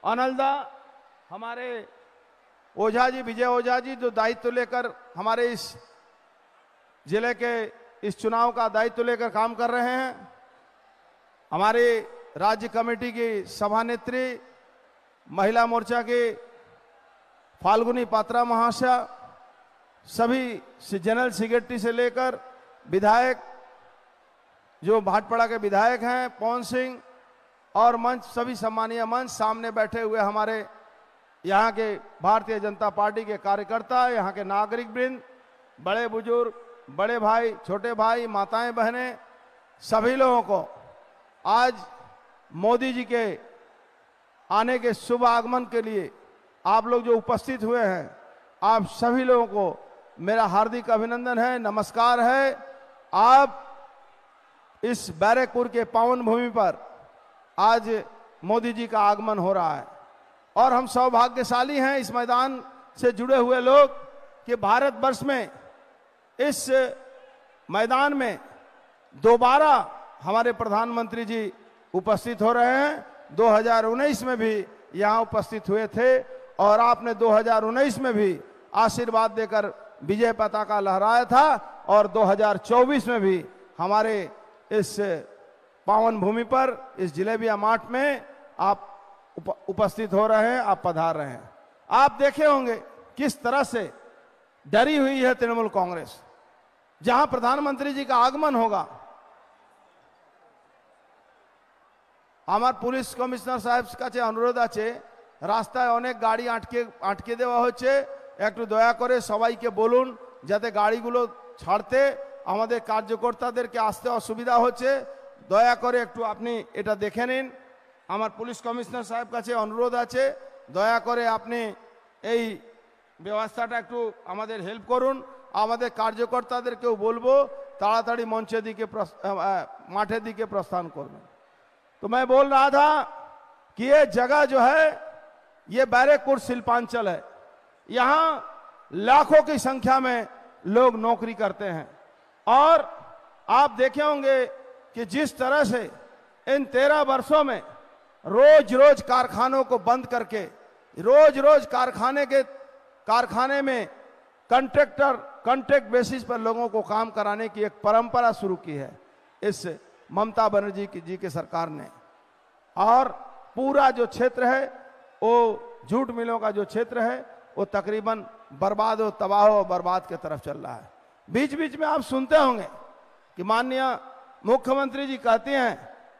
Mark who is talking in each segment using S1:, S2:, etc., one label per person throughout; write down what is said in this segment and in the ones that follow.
S1: अनलदा हमारे ओझा जी, विजय ओझा जी, जो दायित्व लेकर हमारे इस जिले के इस चुनाव का दायित्व लेकर काम कर रहे हैं। हमारे राज्य कमेटी की सभानेत्री, महिला मोर्चा के फाल्गुनी पात्रा महाशय, सभी जनरल सेक्रेटरी से लेकर विधायक, जो भाटपाड़ा के विधायक हैं पवन सिंह, और मंच, सभी सम्मानीय मंच, सामने बैठे हुए हमारे यहाँ के भारतीय जनता पार्टी के कार्यकर्ता, यहाँ के नागरिक वृंद, बड़े बुजुर्ग, बड़े भाई, छोटे भाई, माताएं, बहनें, सभी लोगों को आज मोदी जी के आने के शुभ आगमन के लिए आप लोग जो उपस्थित हुए हैं, आप सभी लोगों को मेरा हार्दिक अभिनंदन है, नमस्कार है। आप इस बैरकपुर के पावन भूमि पर आज मोदी जी का आगमन हो रहा है और हम सौभाग्यशाली हैं इस मैदान से जुड़े हुए लोग कि भारतवर्ष में इस मैदान में दोबारा हमारे प्रधानमंत्री जी उपस्थित हो रहे हैं। 2019 में भी यहाँ उपस्थित हुए थे और आपने 2019 में भी आशीर्वाद देकर विजय पताका लहराया था और 2024 में भी हमारे इस पावन भूमि पर, इस जिलेबिया माठ में आप उपस्थित हो रहे हैं, आप पधार रहे हैं। आप देखे होंगे किस तरह से डरी हुई है तृणमूल कांग्रेस। जहां प्रधानमंत्री जी का आगमन होगा, আমার পুলিশ কমিশনার সাহেব কাছে অনুরোধ আছে, রাস্তায় অনেক গাড়ি আটকে দেওয়া হচ্ছে, একটু দয়া করে সবাইকে বলুন যাতে গাড়িগুলো ছাড়তে, আমাদের কার্যকর্তাদেরকে আসতে অসুবিধা হচ্ছে, দয়া করে একটু আপনি এটা দেখে নিন। আমার পুলিশ কমিশনার সাহেব কাছে অনুরোধ আছে, দয়া করে আপনি এই ব্যবস্থাটা একটু আমাদের হেল্প করুন। আমাদের কার্যকর্তাদেরকেও বলবো তাড়াতাড়ি মঞ্চের দিকে, মাঠের দিকে প্রস্থান করবেন। तो मैं बोल रहा था कि ये जगह जो है ये बैरकपुर शिल्पांचल है। यहां लाखों की संख्या में लोग नौकरी करते हैं और आप देखे होंगे कि जिस तरह से इन 13 वर्षों में रोज रोज कारखानों को बंद करके, रोज रोज कारखाने में कॉन्ट्रैक्ट बेसिस पर लोगों को काम कराने की एक परंपरा शुरू की है इस ममता बनर्जी जी के सरकार ने। और पूरा जो क्षेत्र है वो जूट मिलों का जो क्षेत्र है वो तकरीबन बर्बाद और तबाह और बर्बाद की तरफ चल रहा है। बीच बीच में आप सुनते होंगे कि माननीय मुख्यमंत्री जी कहते हैं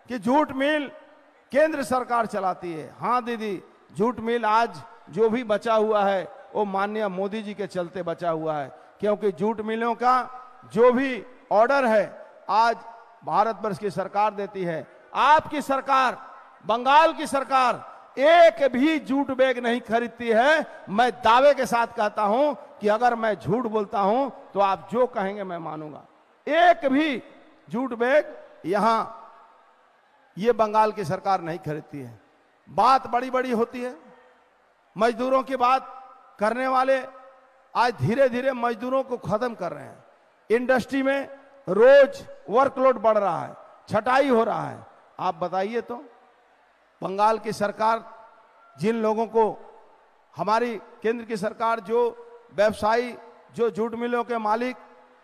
S1: कि जूट मिल केंद्र सरकार चलाती है। हाँ दीदी, जूट मिल आज जो भी बचा हुआ है वो माननीय मोदी जी के चलते बचा हुआ है, क्योंकि जूट मिलों का जो भी ऑर्डर है आज भारतवर्ष की सरकार देती है। आपकी सरकार, बंगाल की सरकार एक भी जूट बैग नहीं खरीदती है। मैं दावे के साथ कहता हूं कि अगर मैं झूठ बोलता हूं तो आप जो कहेंगे मैं मानूंगा। एक भी जूट बैग यहां ये बंगाल की सरकार नहीं खरीदती है। बात बड़ी बड़ी होती है, मजदूरों की बात करने वाले आज धीरे धीरे मजदूरों को खत्म कर रहे हैं। इंडस्ट्री में रोज वर्कलोड बढ़ रहा है, छटाई हो रहा है। आप बताइए तो बंगाल की सरकार जिन लोगों को, हमारी केंद्र की सरकार जो व्यवसायी, जो जूट मिलों के मालिक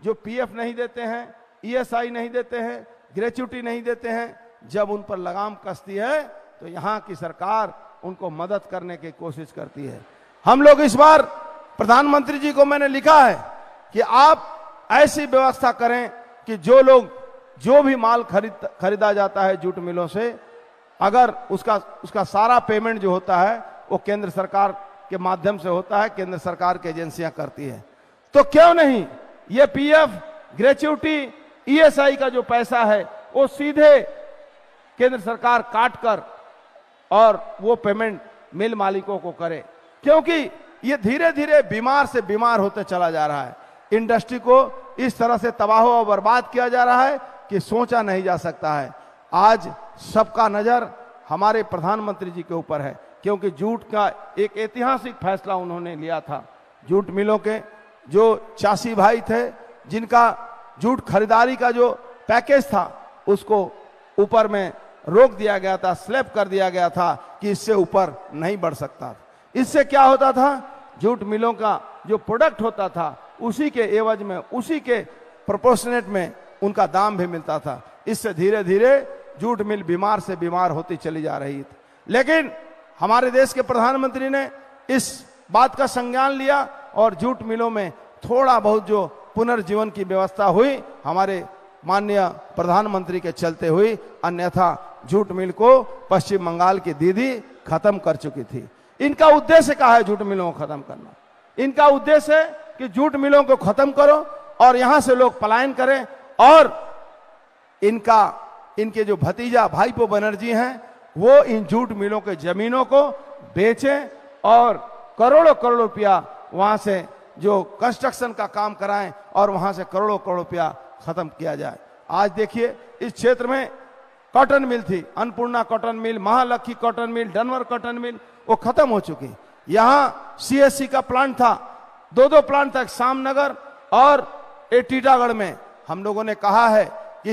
S1: जो पीएफ नहीं देते हैं, ईएसआई नहीं देते हैं, ग्रेच्युटी नहीं देते हैं, जब उन पर लगाम कसती है तो यहां की सरकार उनको मदद करने की कोशिश करती है। हम लोग इस बार प्रधानमंत्री जी को मैंने लिखा है कि आप ऐसी व्यवस्था करें कि जो भी माल खरीदा जाता है जूट मिलों से, अगर उसका सारा पेमेंट जो होता है वो केंद्र सरकार के माध्यम से होता है, केंद्र सरकार की एजेंसियां करती है। तो क्यों नहीं ये पीएफ, ग्रेच्युटी, ईएसआई का जो पैसा है वो सीधे केंद्र सरकार काट कर और वो पेमेंट मिल मालिकों को करे, क्योंकि ये धीरे धीरे बीमार से बीमार होते चला जा रहा है। इंडस्ट्री को इस तरह से तबाह और बर्बाद किया जा रहा है कि सोचा नहीं जा सकता है। आज सबका नजर हमारे प्रधानमंत्री जी के ऊपर है, क्योंकि जूट का एक ऐतिहासिक फैसला उन्होंने लिया था। जूट मिलों के जो चासी भाई थे, जिनका जूट खरीदारी का जो पैकेज था उसको ऊपर में रोक दिया गया था, स्लैब कर दिया गया था कि इससे ऊपर नहीं बढ़ सकता। इससे क्या होता था, जूट मिलों का जो प्रोडक्ट होता था उसी के एवज में, उसी के प्रोपोर्शनेट में उनका दाम भी मिलता था। इससे धीरे धीरे जूट मिल बीमार से बीमार होती चली जा रही थी। लेकिन हमारे देश के प्रधानमंत्री ने इस बात का संज्ञान लिया और जूट मिलों में थोड़ा बहुत जो पुनर्जीवन की व्यवस्था हुई हमारे माननीय प्रधानमंत्री के चलते हुई, अन्यथा जूट मिल को पश्चिम बंगाल की दीदी खत्म कर चुकी थी। इनका उद्देश्य क्या है जूट मिलों को खत्म करना? इनका उद्देश्य है कि जूट मिलों को खत्म करो और यहां से लोग पलायन करें और इनके जो भतीजा भाईपो बनर्जी हैं वो इन जूट मिलों के जमीनों को बेचें और करोड़ों करोड़ रुपया वहां से जो कंस्ट्रक्शन का काम कराएं और वहां से करोड़ों करोड़ रुपया खत्म किया जाए। आज देखिए इस क्षेत्र में कॉटन मिल थी, Annapurna cotton mill, Mahalakshmi cotton mill, Dunbar cotton mill, वो खत्म हो चुकी। यहाँ सीएससी का प्लांट था, दो प्लांट था, सामनगर और टीटागढ़ में। हम लोगों ने कहा है कि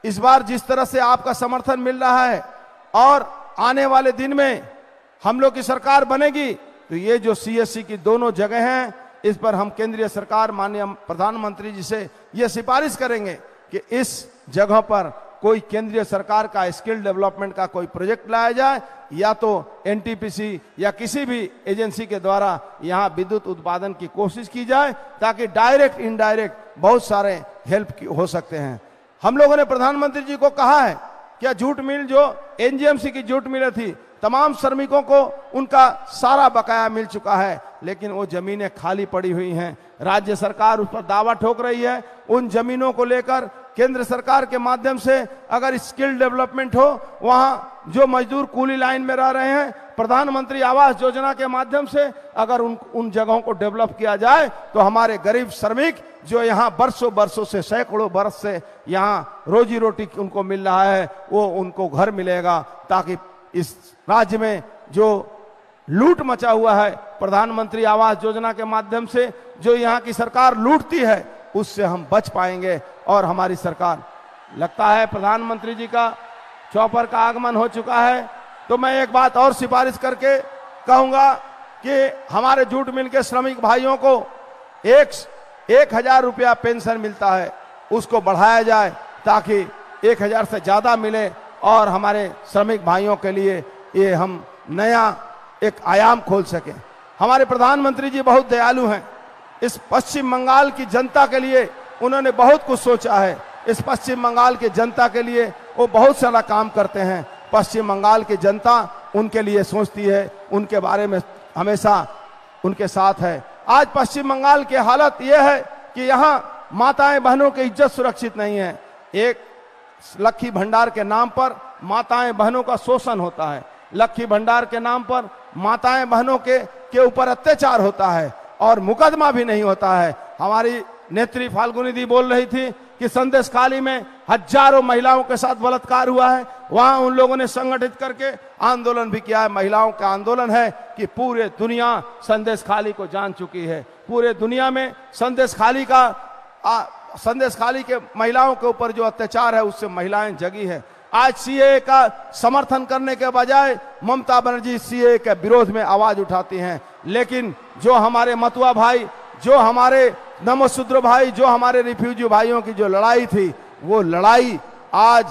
S1: इस बार जिस तरह से आपका समर्थन मिल रहा है और आने वाले दिन में हम लोग की सरकार बनेगी तो ये जो सीएससी की दोनों जगह हैं इस पर हम केंद्रीय सरकार माननीय प्रधानमंत्री जी से ये सिफारिश करेंगे कि इस जगह पर कोई केंद्रीय सरकार का स्किल डेवलपमेंट का कोई प्रोजेक्ट लाया जाए या तो एनटीपीसी या किसी भी एजेंसी के द्वारा यहाँ विद्युत उत्पादन की कोशिश की जाए ताकि डायरेक्ट इनडायरेक्ट बहुत सारे हेल्प हो सकते हैं। हम लोगों ने प्रधानमंत्री जी को कहा है कि जूट मिल जो एनजीएमसी की जूट मिल थी तमाम श्रमिकों को उनका सारा बकाया मिल चुका है, लेकिन वो जमीनें खाली पड़ी हुई हैं। राज्य सरकार उस पर दावा ठोक रही है। उन जमीनों को लेकर केंद्र सरकार के माध्यम से अगर स्किल डेवलपमेंट हो, वहां जो मजदूर कूली लाइन में रह रहे हैं, प्रधानमंत्री आवास योजना के माध्यम से अगर उन जगहों को डेवलप किया जाए तो हमारे गरीब श्रमिक जो यहाँ बरसों से सैकड़ों बरस से यहाँ रोजी रोटी उनको मिल रहा है वो उनको घर मिलेगा, ताकि इस राज्य में जो लूट मचा हुआ है प्रधानमंत्री आवास योजना के माध्यम से जो यहाँ की सरकार लूटती है उससे हम बच पाएंगे। और हमारी सरकार, लगता है प्रधानमंत्री जी का चौपर का आगमन हो चुका है, तो मैं एक बात और सिफारिश करके कहूंगा कि हमारे जूट मिल के श्रमिक भाइयों को 1,000 रुपया पेंशन मिलता है, उसको बढ़ाया जाए ताकि 1,000 से ज्यादा मिले और हमारे श्रमिक भाइयों के लिए ये हम नया एक आयाम खोल सके। हमारे प्रधानमंत्री जी बहुत दयालु हैं। इस पश्चिम बंगाल की जनता के लिए उन्होंने बहुत कुछ सोचा है। इस पश्चिम बंगाल की जनता के लिए वो बहुत सारा काम करते हैं। पश्चिम बंगाल की जनता उनके लिए सोचती है, उनके बारे में हमेशा उनके साथ है। आज पश्चिम बंगाल की हालत यह है कि यहाँ माताएं बहनों की इज्जत सुरक्षित नहीं है। एक लक्ष्मी भंडार के नाम पर माताएं बहनों का शोषण होता है, लक्ष्मी भंडार के नाम पर माताएं बहनों के ऊपर अत्याचार होता है और मुकदमा भी नहीं होता है। हमारी नेत्री फाल्गुनी दी बोल रही थी कि संदेशखाली में हजारों महिलाओं के साथ बलात्कार हुआ है, वहां उन लोगों ने संगठित करके आंदोलन भी किया है। महिलाओं का आंदोलन है कि पूरे दुनिया संदेशखाली को जान चुकी है, पूरे दुनिया में संदेशखाली के महिलाओं के ऊपर जो अत्याचार है उससे महिलाएं जगी है। आज सीए का समर्थन करने के बजाय ममता बनर्जी सीए के विरोध में आवाज उठाती हैं, लेकिन जो हमारे मतुआ भाई, जो हमारे नमोशूद्र भाई, जो हमारे रिफ्यूजी भाइयों की जो लड़ाई थी वो लड़ाई आज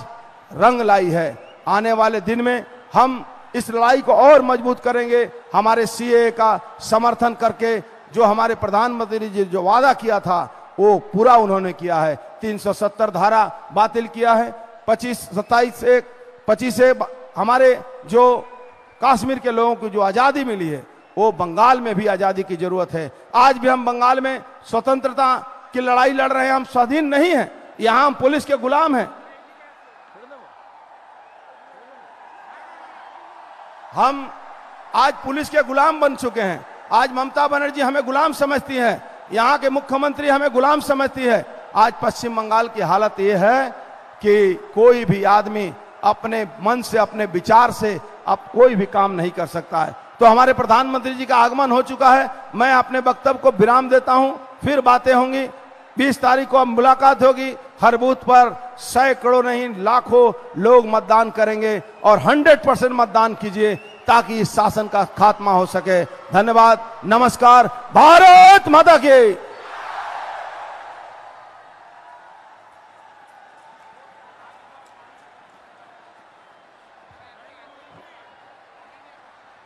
S1: रंग लाई है। आने वाले दिन में हम इस लड़ाई को और मजबूत करेंगे। हमारे सीए का समर्थन करके जो हमारे प्रधानमंत्री जी जो वादा किया था वो पूरा उन्होंने किया है। 370 धारा बातिल किया है। 25 से हमारे जो कश्मीर के लोगों को जो आजादी मिली है वो बंगाल में भी आजादी की जरूरत है। आज भी हम बंगाल में स्वतंत्रता की लड़ाई लड़ रहे हैं, हम स्वाधीन नहीं हैं, यहां हम पुलिस के गुलाम हैं। हम आज पुलिस के गुलाम बन चुके हैं। आज ममता बनर्जी हमें गुलाम समझती है, यहाँ के मुख्यमंत्री हमें गुलाम समझती है। आज पश्चिम बंगाल की हालत यह है कि कोई भी आदमी अपने मन से, अपने विचार से अब कोई भी काम नहीं कर सकता है। तो हमारे प्रधानमंत्री जी का आगमन हो चुका है। मैं अपने वक्तव्य को विराम देता हूं, फिर बातें होंगी। 20 तारीख को अब मुलाकात होगी। हर बूथ पर सैकड़ों नहीं लाखों लोग मतदान करेंगे और 100% मतदान कीजिए ताकि इस शासन का खात्मा हो सके। धन्यवाद, नमस्कार, भारत माता की।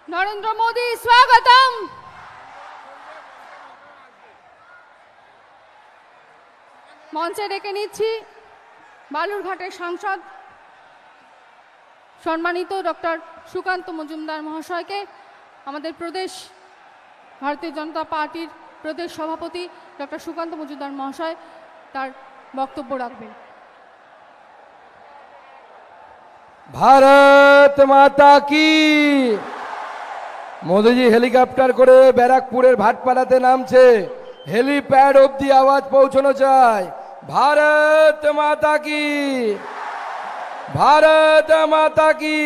S2: नरेंद्र मोदी स्वागतम। मंचे डेके निচ্ছি বালুরঘাটের সাংসদ সম্মানিত ডক্টর সুকান্ত মজুমদার মহাশয়কে। আমাদের প্রদেশ ভারতীয় জনতা পার্টির প্রদেশ সভাপতি ডক্টর সুকান্ত মজুমদার মহাশয় তার বক্তব্য রাখবেন।
S3: भारत माता की। মোদিজি হেলিকপ্টার করে ব্যারাকপুরের ভাটপাড়াতে নামছে, হেলিপ্যাড অবধি আওয়াজ পৌঁছানো চাই। भारत माता की, भारत माता की।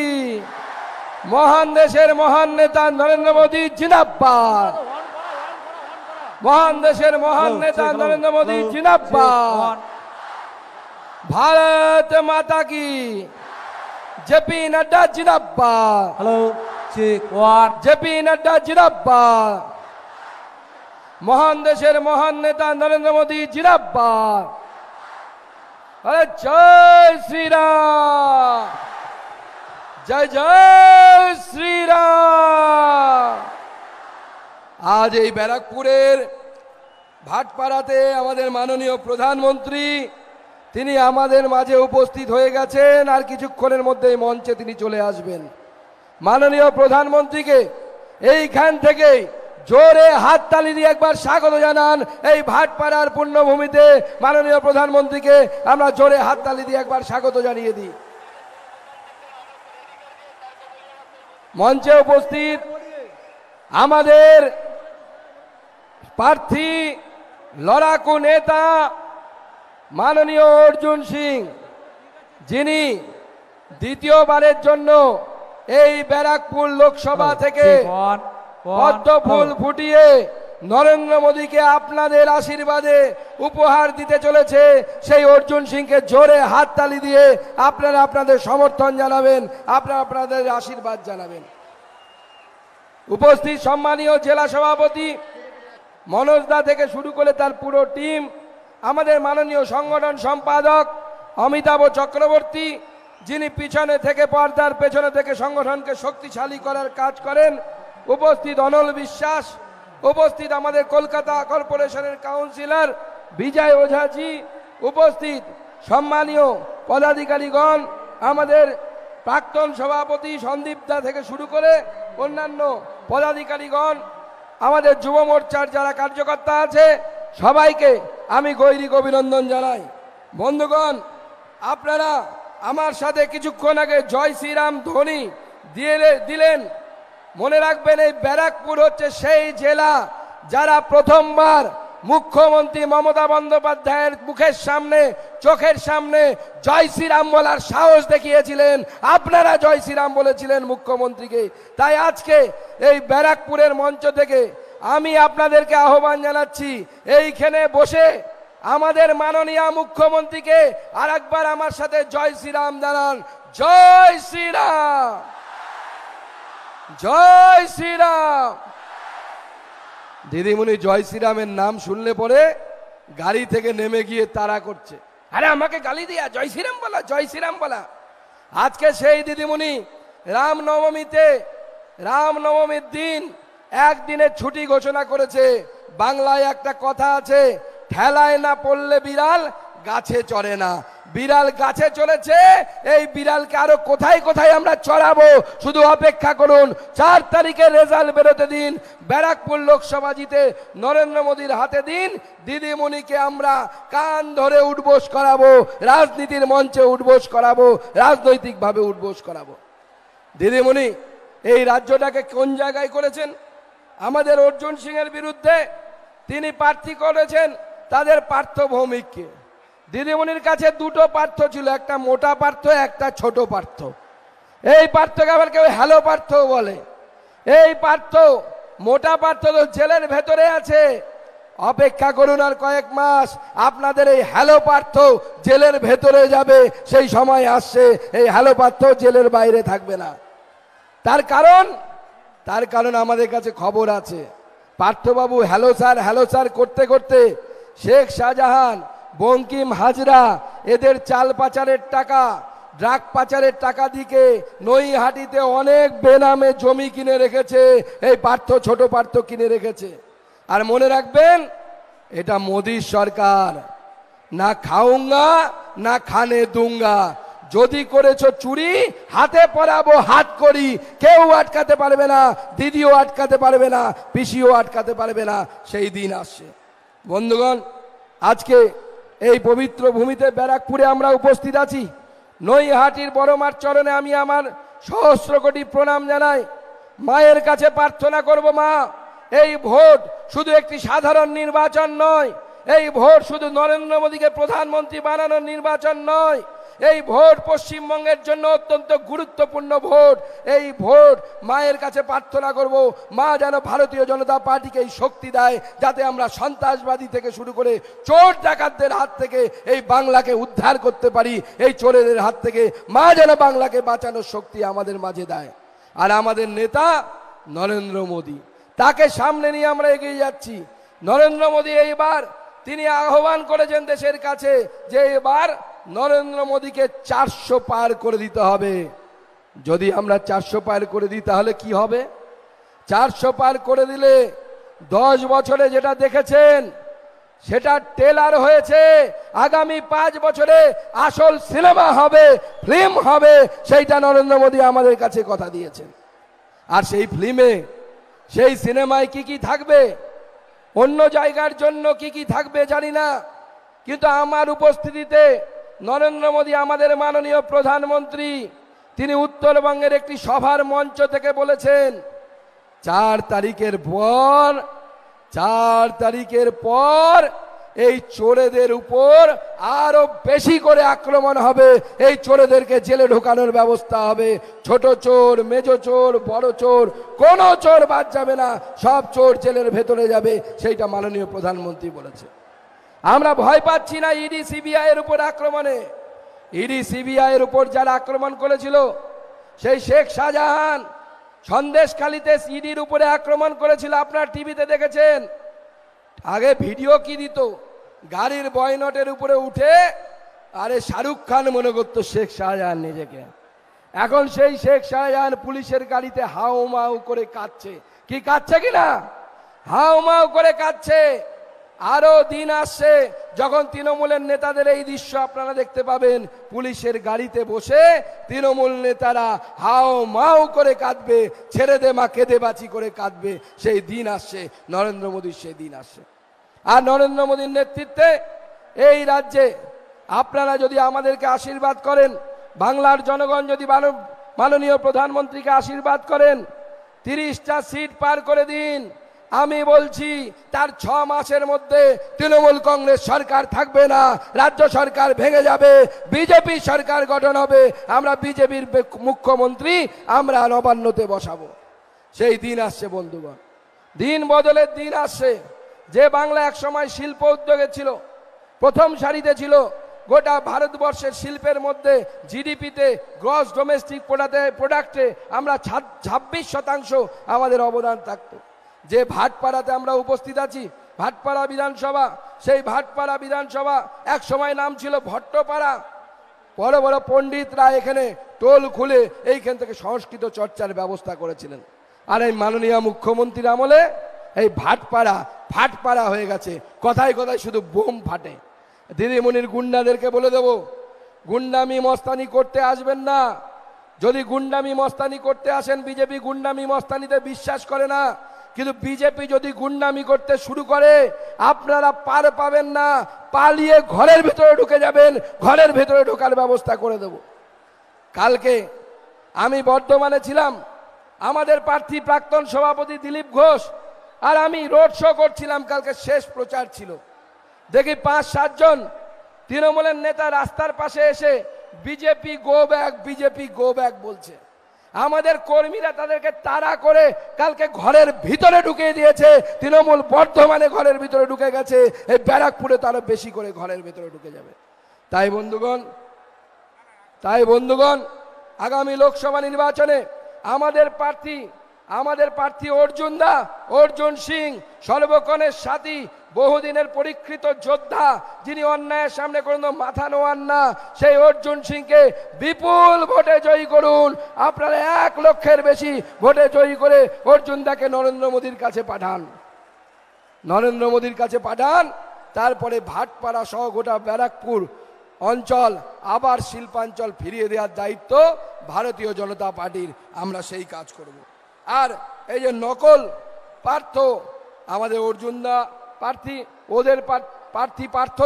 S3: মহান দেশের মহান নেতা নরেন্দ্র মোদী জিন্দাবাদ। মহান দেশের মহান নেতা নরেন্দ্র মোদী জিন্দাবাদ। भारत माता की। जेपी नड्डा जिंदाबाद।
S4: Hello check one.
S3: JP Nadda जिंदाबाद। महान देशेर महान नेता नरेंद्र मोदी जिंदाबाद। अरे जय श्री राम, जय जय श्री राम। आज এই ব্যারাকপুরের ভাটপাড়াতে আমাদের মাননীয় প্রধানমন্ত্রী তিনি আমাদের মাঝে উপস্থিত হয়ে গেছেন। আর কিছুক্ষণের মধ্যেই মঞ্চে তিনি চলে আসবেন। মাননীয় প্রধানমন্ত্রীকে এইখান থেকে জোরে হাততালি দিয়ে একবার স্বাগত জানান। এই ভাটপাড়ার পুণ্যভূমিতে মাননীয় প্রধানমন্ত্রীকে আমরা জোরে হাততালি দিয়ে একবার স্বাগত জানিয়ে দিই। মঞ্চে উপস্থিত আমাদের প্রার্থী লড়াকু নেতা মাননীয় অর্জুন সিং, যিনি দ্বিতীয়বারের জন্য এই ব্যারাকপুর লোকসভা থেকে পদ্ম ফুল ফুটিয়ে নরেন্দ্র মোদীকে আপনাদের আশীর্বাদে উপহার দিতে চলেছে। সেই অর্জুন সিংকে জোরে হাততালি দিয়ে আপনারা আপনাদের সমর্থন জানাবেন, আপনারা আপনাদের আশীর্বাদ জানাবেন। উপস্থিত সম্মানীয় জেলা সভাপতি মনোজ দা থেকে শুরু করে তার পুরো টিম, আমাদের মাননীয় সংগঠন সম্পাদক অমিতাভ চক্রবর্তী, যিনি পিছনে থেকে পর্দার পেছনে থেকে সংগঠনকে শক্তিশালী করার কাজ করেন, উপস্থিত অনল বিশ্বাস, উপস্থিত আমাদের কলকাতা কর্পোরেশনের কাউন্সিলর বিজয় ওঝাজি, উপস্থিত সম্মানীয় পদাধিকারীগণ, আমাদের প্রাক্তন সভাপতি সন্দীপ দা থেকে শুরু করে অন্যান্য পদাধিকারীগণ, আমাদের যুব মোর্চার যারা কার্যকর্তা আছে সবাইকে আমি গৈরিক অভিনন্দন জানাই। বন্ধুগণ, আপনারা আমার সাথে কিছুক্ষণ আগে জয় শ্রীরাম ধ্বনি দিলেন। মনে রাখবেন, এই ব্যারাকপুর হচ্ছে সেই জেলা যারা প্রথমবার মুখ্যমন্ত্রী মমতা বন্দ্যোপাধ্যায়ের মুখের সামনে চোখের সামনে জয় শ্রীরাম বলার সাহস দেখিয়েছিলেন। আপনারা জয় শ্রীরাম বলেছিলেন মুখ্যমন্ত্রীকে। তাই আজকে এই ব্যারাকপুরের মঞ্চ থেকে আমি আপনাদেরকে আহ্বান জানাচ্ছি, এইখানে বসে আমাদের মাননীয় মুখ্যমন্ত্রীকে আর একবার আমার সাথে জয় শ্রীরাম জানান। জয় শ্রীরাম, জয় শ্রীরাম। দিদিমণি জয় শ্রীরামের নাম শুনলে পরে গাড়ি থেকে নেমে গিয়ে তাড়া করছে, আরে আমাকে গালি দিয়া জয় শ্রীরাম বলা, জয় শ্রীরাম বলা। আজকে সেই দিদিমণি রামনবমীর দিন একদিনের ছুটি ঘোষণা করেছে। বাংলায় একটা কথা আছে, ঠেলায় না পড়লে বিড়াল গাছে চড়ে না। বিড়াল গাছে চলেছে, এই বিড়ালকে আরো কোথায় কোথায় আমরা চড়াবো, শুধু অপেক্ষা করুন। 4 তারিখের রেজাল্ট বেরোতে দিন, ব্যারাকপুর লোকসভা জিতে নরেন্দ্র মোদীর হাতে দিন। দিদিমণিকে আমরা কান ধরে উঠবোস করাবো, রাজনীতির মঞ্চে উঠবোস করাবো, রাজনৈতিকভাবে উঠবোস করাবো। দিদিমণি এই রাজ্যটাকে কোন জায়গায় করেছেন? আমাদের অর্জুন সিং এর বিরুদ্ধে তিনি প্রার্থী করেছেন তাদের পার্থ ভৌমিককে। দিদিমণির কাছে দুটো পার্থ ছিল, একটা মোটা পার্থ, একটা ছোট পার্থ। এই পার্থকে আবার কেউ হ্যালো পার্থ বলে। এই পার্থ, মোটা পার্থ তো জেলের ভেতরে আছে, অপেক্ষা করুন আর কয়েক মাস, আপনাদের এই হ্যালো পার্থ জেলের ভেতরে যাবে, সেই সময় আসছে এই হ্যালো পার্থ জেলের বাইরে থাকবে না। তার কারণ আমাদের কাছে খবর আছে, পার্থবাবু হ্যালো স্যার করতে করতে শেখ শাহজাহান, বঙ্কিম হাজরা এদের চাল পাচারের টাকা, ড্রাগ পাচারের টাকা দিকে নৈহাটিতে অনেক বেনামে জমি কিনে রেখেছে, এই ছোট পার্থ কিনে রেখেছে। আর মনে রাখবেন, এটা মোদির সরকার, না খাউঙ্গা না খানে দুঙ্গা। যদি করেছো চুরি, হাতে পরাবো হাত করি, কেউ আটকাতে পারবে না, দিদিও আটকাতে পারবে না, পিসিও আটকাতে পারবে না, সেই দিন আসছে। বন্ধুগণ, আজকে এই পবিত্র ভূমিতে ব্যারাকপুরে আমরা উপস্থিত আছি। নৈহাটির বড় মার চরণে আমি আমার সহস্র কোটি প্রণাম জানাই। মায়ের কাছে প্রার্থনা করব, মা, এই ভোট শুধু একটি সাধারণ নির্বাচন নয়, এই ভোট শুধু নরেন্দ্র মোদীকে প্রধানমন্ত্রী বানানোর নির্বাচন নয়, এই ভোট পশ্চিমবঙ্গের জন্য অত্যন্ত গুরুত্বপূর্ণ ভোট। এই ভোট মায়ের কাছে প্রার্থনা করব, মা যেন ভারতীয় জনতা পার্টিকে এই শক্তি দেয়, যাতে আমরা সন্ত্রাসবাদী থেকে শুরু করে চোর ডাকাতদের হাত থেকে এই বাংলাকে উদ্ধার করতে পারি। এই চোরেদের হাত থেকে মা যেন বাংলাকে বাঁচানোর শক্তি আমাদের মাঝে দেয়। আর আমাদের নেতা নরেন্দ্র মোদী, তাকে সামনে নিয়ে আমরা এগিয়ে যাচ্ছি। নরেন্দ্র মোদী এইবার তিনি আহ্বান করেছেন দেশের কাছে যে এবার নরেন্দ্র মোদীকে 400 পার করে দিতে হবে। যদি আমরা 400 পার করে দিই তাহলে কি হবে? 400 পার করে দিলে 10 বছরে যেটা দেখেছেন সেটা টেলার হয়েছে, আগামী 5 বছরে আসল সিনেমা হবে, ফিল্ম হবে, সেইটা নরেন্দ্র মোদী আমাদের কাছে কথা দিয়েছেন। আর সেই ফিল্মে, সেই সিনেমায় কি কি থাকবে, অন্য জায়গার জন্য কি কি থাকবে জানি না, কিন্তু আমার উপস্থিতিতে নরেন্দ্র মোদী আমাদের মাননীয় প্রধানমন্ত্রী তিনি উত্তরবঙ্গের একটি সভার মঞ্চ থেকে বলেছেন 4 তারিখের পর এই চোরেদের উপর আরো বেশি করে আক্রমণ হবে, এই চোরেদেরকে জেলে ঢোকানোর ব্যবস্থা হবে। ছোট চোর, মেজো চোর, বড় চোর, কোনো চোর বাদ যাবে না, সব চোর জেলের ভেতরে যাবে, সেইটা মাননীয় প্রধানমন্ত্রী বলেছে। আমরা ভয় পাচ্ছি না ইডি সিবিআই এর উপর আক্রমণে। ইডি সিবিআই এর উপর যারা আক্রমণ করেছিল, সেই শেখ শাহজাহান সন্দেশখালীতে ইডির উপরে আক্রমণ করেছিল, আপনারা টিভিতে দেখেছেন। আগে ভিডিও কি দিত, গাড়ির বয়নটের উপরে উঠে আরে শাহরুখ খান মনে করতো শেখ শাহজাহান নিজেকে। এখন সেই শেখ শাহজাহান পুলিশের গাড়িতে হাউ মাউ করে কাঁদছে। কি কাঁদছে কিনা? হাউ মাউ করে কাঁদছে। আরো দিন আসছে যখন তৃণমূলের নেতাদের এই দৃশ্য আপনারা দেখতে পাবেন, পুলিশের গাড়িতে বসে তৃণমূল নেতারা হাও মাও করে কাঁদবে, ছেড়ে দে মা কেঁদে বাঁচি করে কাঁদবে। সেই দিন আসছে, নরেন্দ্র মোদীর সেই দিন আসছে। আর নরেন্দ্র মোদীর নেতৃত্বে এই রাজ্যে আপনারা যদি আমাদেরকে আশীর্বাদ করেন, বাংলার জনগণ যদি মাননীয় প্রধানমন্ত্রীকে আশীর্বাদ করেন, 30টা সিট পার করে দিন। আমি বলছি তার 6 মাসের মধ্যে তৃণমূল কংগ্রেস সরকার থাকবে না, রাজ্য সরকার ভেঙে যাবে, বিজেপি সরকার গঠন হবে, আমরা বিজেপির মুখ্যমন্ত্রী আমরা নবান্নতে বসাবো। সেই দিন আসছে বন্ধুগণ, দিন বদলের দিন আসছে। যে বাংলা এক সময় শিল্প উদ্যোগে ছিল, প্রথম সারিতে ছিল, গোটা ভারতবর্ষের শিল্পের মধ্যে জিডিপিতে, গ্রস ডোমেস্টিক প্রোডাক্টে আমরা 26% আমাদের অবদান থাকতো। যে ভাটপাড়াতে আমরা উপস্থিত আছি, ভাটপাড়া বিধানসভা, সেই ভাটপাড়া বিধানসভা এক সময় নাম ছিল ভট্টপাড়া। বড় বড় পণ্ডিতরা এখানে টোল খুলে এইখান থেকে সংস্কৃত চর্চার ব্যবস্থা করেছিলেন। আর এই মাননীয় মুখ্যমন্ত্রীর আমলে এই ভাটপাড়া ফাটপাড়া হয়ে গেছে, কথায় কথায় শুধু বোম ফাটে। দিদিমণির গুন্ডাদেরকে বলে দেব, গুন্ডামি মস্তানি করতে আসবেন না। যদি গুন্ডামি মস্তানি করতে আসেন, বিজেপি গুন্ডামি মস্তানিতে বিশ্বাস করে না, কিন্তু বিজেপি যদি গুন্ডামি করতে শুরু করে আপনারা পার পাবেন না, পালিয়ে ঘরের ভিতরে ঢুকে যাবেন, ঘরের ভিতরে ঢোকার ব্যবস্থা করে দেব। কালকে আমি বর্ধমানে ছিলাম, আমাদের প্রার্থী প্রাক্তন সভাপতি দিলীপ ঘোষ আর আমি রোড শো করছিলাম, কালকে শেষ প্রচার ছিল। দেখি 5-7 জন তৃণমূলের নেতা রাস্তার পাশে এসে BJP go back, BJP go back বলছে। আমাদের কর্মীরা তাদেরকে তাড়া করে কালকে ঘরের ভিতরে ঢুকিয়ে দিয়েছে। তৃণমূল বর্ধমানে ঘরের ভিতরে ঢুকে গেছে, এই ব্যারাকপুরে তারা বেশি করে ঘরের ভিতরে ঢুকে যাবে। তাই বন্ধুগণ আগামী লোকসভা নির্বাচনে আমাদের প্রার্থী অর্জুন সিং সর্বক্ষণের সাথী, বহুদিনের পরীক্ষিত যোদ্ধা, যিনি অন্যায়ের সামনে কোনো মাথা নোয়ান না, সেই অর্জুন সিংকে বিপুল ভোটে জয়ী করুন। আপনারা 1 লক্ষের বেশি ভোটে জয়ী করে অর্জুনদাকে নরেন্দ্র মোদীর কাছে পাঠান। তারপরে ভাটপাড়া সহ গোটা ব্যারাকপুর অঞ্চল আবার শিল্পাঞ্চল ফিরিয়ে দেওয়ার দায়িত্ব ভারতীয় জনতা পার্টির, আমরা সেই কাজ করব। আর এই যে নকল পার্থ, আমাদের অর্জুনদা প্রার্থী, ওদের প্রার্থী পার্থ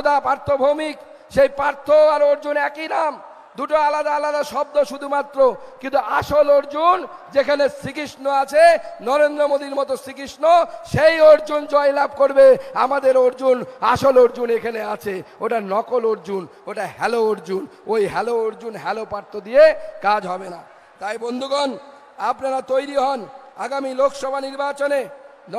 S3: ভৌমিক, সেই পার্থ আর অর্জুন একই নাম, দুটো আলাদা আলাদা শব্দ শুধুমাত্র, কিন্তু আসল অর্জুন যেখানে শ্রীকৃষ্ণ আছে, নরেন্দ্র মোদীর মতো শ্রীকৃষ্ণ, সেই অর্জুন জয়লাভ করবে। আমাদের অর্জুন, আসল অর্জুন এখানে আছে, ওটা নকল অর্জুন, ওটা হ্যালো অর্জুন। ওই হ্যালো অর্জুন, হ্যালো পার্থ দিয়ে কাজ হবে না। তাই বন্ধুগণ, আপনারা তৈরি হন আগামী লোকসভা নির্বাচনে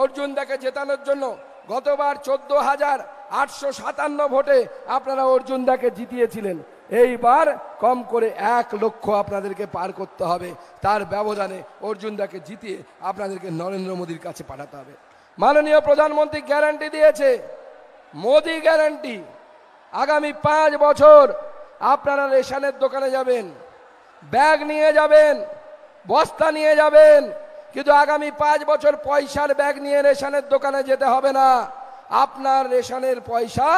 S3: অর্জুনদাকে জেতানোর জন্য। গতবার 14,857 ভোটে আপনারা অর্জুনদাকে জিতিয়েছিলেন। এইবার কম করে 1 লক্ষ আপনাদেরকে পার করতে হবে। তার ব্যবধানে অর্জুনদাকে জিতিয়ে আপনাদেরকে নরেন্দ্র মোদীর কাছে পাঠাতে হবে। মাননীয় প্রধানমন্ত্রী গ্যারান্টি দিয়েছে, মোদী গ্যারান্টি, আগামী 5 বছর আপনারা রেশনের দোকানে যাবেন, ব্যাগ নিয়ে যাবেন, বস্তা নিয়ে যাবেন, কিন্তু আগামী 5 বছর পয়সার ব্যাগ নিয়ে রেশনের দোকানে যেতে হবে না। আপনার রেশনের পয়সা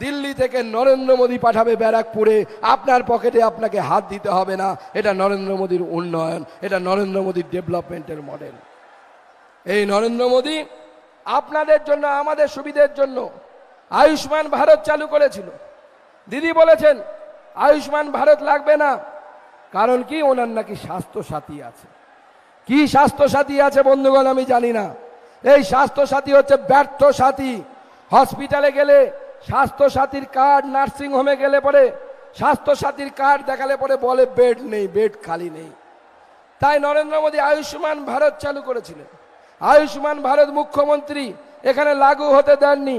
S3: দিল্লি থেকে নরেন্দ্র মোদী পাঠাবে ব্যারাকপুরে, আপনার পকেটে আপনাকে হাত দিতে হবে না। এটা নরেন্দ্র মোদীর উন্নয়ন, এটা নরেন্দ্র মোদীর ডেভেলপমেন্টের মডেল। এই নরেন্দ্র মোদী আপনাদের জন্য, আমাদের সুবিধের জন্য আয়ুষ্মান ভারত চালু করেছিল। দিদি বলেছেন আয়ুষ্মান ভারত লাগবে না, কারণ কি, ওনার নাকি স্বাস্থ্য সাথী আছে। কি স্বাস্থ্য সাথী আছে বন্ধুগণ আমি জানি না। এই স্বাস্থ্য সাথী হচ্ছে ব্যর্থ সাথী। হসপিটালে গেলে স্বাস্থ্য সাথীর কার্ড, নার্সিং হোমে গেলে পরে স্বাস্থ্য সাথীর কার্ড দেখালে পরে বলে বেড নেই, বেড খালি নেই। তাই নরেন্দ্র মোদী আয়ুষ্মান ভারত চালু করেছিলেন। আয়ুষ্মান ভারত মুখ্যমন্ত্রী এখানে লাগু হতে দেননি।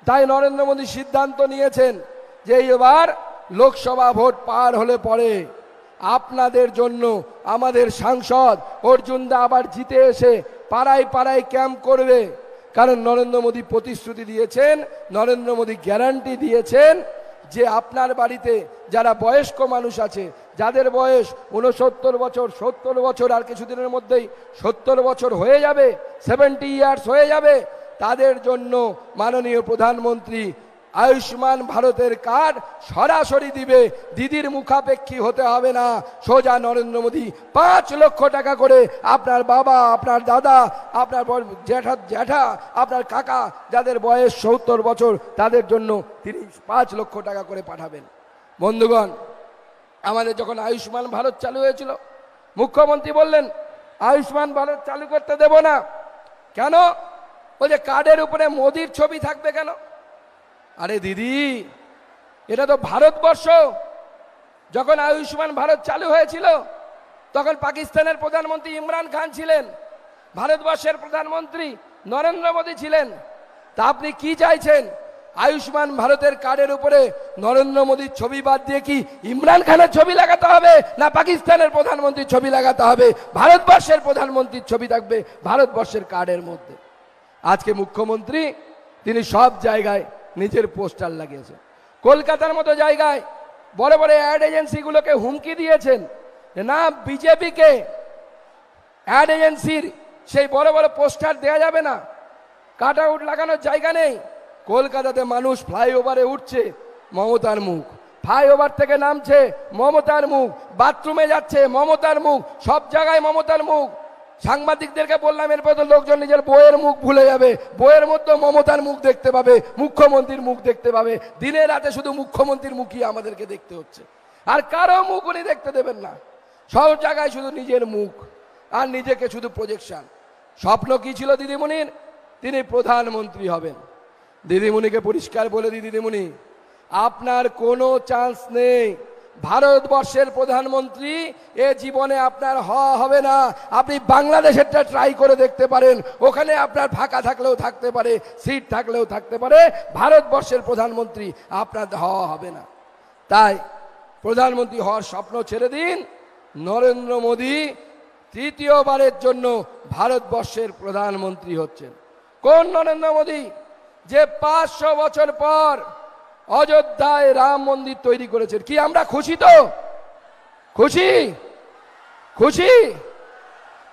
S3: তাই নরেন্দ্র মোদী সিদ্ধান্ত নিয়েছেন যে এবার লোকসভা ভোট পার হলে পরে আপনাদের জন্য আমাদের সাংসদ অর্জুনদা আবার জিতে এসে পাড়ায় পাড়ায় ক্যাম্প করবে। কারণ নরেন্দ্র মোদী প্রতিশ্রুতি দিয়েছেন, নরেন্দ্র মোদী গ্যারান্টি দিয়েছেন যে আপনার বাড়িতে যারা বয়স্ক মানুষ আছে, যাদের বয়স 69 বছর, 70 বছর, আর কিছুদিনের মধ্যেই 70 বছর হয়ে যাবে, 70 ইয়ার্স হয়ে যাবে, তাদের জন্য মাননীয় প্রধানমন্ত্রী আয়ুষ্মান ভারতের কার্ড সরাসরি দিবে। দিদির মুখাপেক্ষী হতে হবে না, সোজা নরেন্দ্র মোদী 5 লক্ষ টাকা করে আপনার বাবা, আপনার দাদা, আপনার জ্যাঠা, আপনার কাকা, যাদের বয়স 70 বছর, তাদের জন্য তিনি 5 লক্ষ টাকা করে পাঠাবেন। বন্ধুগণ, আমাদের যখন আয়ুষ্মান ভারত চালু হয়েছিল, মুখ্যমন্ত্রী বললেন আয়ুষ্মান ভারত চালু করতে দেব না। কেন? ওই যে কার্ডের উপরে মোদির ছবি থাকবে কেন? আরে দিদি, এটা তো ভারতবর্ষ। যখন আয়ুষ্মান ভারত চালু হয়েছিল তখন পাকিস্তানের প্রধানমন্ত্রী ইমরান খান ছিলেন, ভারতবর্ষের প্রধানমন্ত্রী নরেন্দ্র মোদী ছিলেন। তা আপনি কি চাইছেন? আয়ুষ্মান ভারতের কার্ডের উপরে নরেন্দ্র মোদীর ছবি বাদ দিয়ে কি ইমরান খানের ছবি লাগাতে হবে, না পাকিস্তানের প্রধানমন্ত্রীর ছবি লাগাতে হবে? ভারতবর্ষের প্রধানমন্ত্রীর ছবি থাকবে ভারতবর্ষের কার্ডের মধ্যে। আজকে মুখ্যমন্ত্রী তিনি সব জায়গায় নিজের পোস্টার লাগিয়েছেন। কলকাতার মতো জায়গায় বড় বড় অ্যাড এজেন্সিগুলোকে হুমকি দিয়েছেন না, বিজেপিকে অ্যাড এজেন্সির সেই বড় বড় পোস্টার দেওয়া যাবে না, কাট আউট লাগানোর জায়গা নেই। কলকাতাতে মানুষ ফ্লাইওভারে উঠছে, মমতার মুখ, ফ্লাইওভার থেকে নামছে, মমতার মুখ, বাথরুমে যাচ্ছে, মমতার মুখ, সব জায়গায় মমতার মুখ। সাংবাদিকদেরকে বললাম এরপর তো লোকজন নিজের বইয়ের মুখ ভুলে যাবে, বইয়ের মধ্যে মমতার মুখ দেখতে পাবে, মুখ্যমন্ত্রীর মুখ দেখতে পাবে। দিনে রাতে শুধু মুখ্যমন্ত্রীর মুখই আমাদেরকে দেখতে হচ্ছে, আর কারো মুখ উনি দেখতে দেবেন না। সব জায়গায় শুধু নিজের মুখ আর নিজেকে শুধু প্রজেকশন। স্বপ্ন কি ছিল দিদিমণির? তিনি প্রধানমন্ত্রী হবেন। দিদিমণিকে পরিষ্কার বলে দিই, দিদিমণি আপনার কোনো চান্স নেই। ভারতবর্ষের প্রধানমন্ত্রী এ জীবনে আপনার হওয়া হবে না। আপনি বাংলাদেশেরটা ট্রাই করে দেখতে পারেন, ওখানে আপনার ফাঁকা থাকলেও থাকতে পারে, সিট থাকলেও থাকতে পারে। ভারতবর্ষের প্রধানমন্ত্রী আপনার হওয়া হবে না। তাই প্রধানমন্ত্রী হওয়ার স্বপ্ন ছেড়ে দিন। নরেন্দ্র মোদী তৃতীয়বারের জন্য ভারতবর্ষের প্রধানমন্ত্রী হচ্ছেন। কোন নরেন্দ্র মোদী? যে 500 বছর পর অযোধ্যায় রাম মন্দির তৈরি করেছেন। কি আমরা খুশি? তো খুশি? খুশি?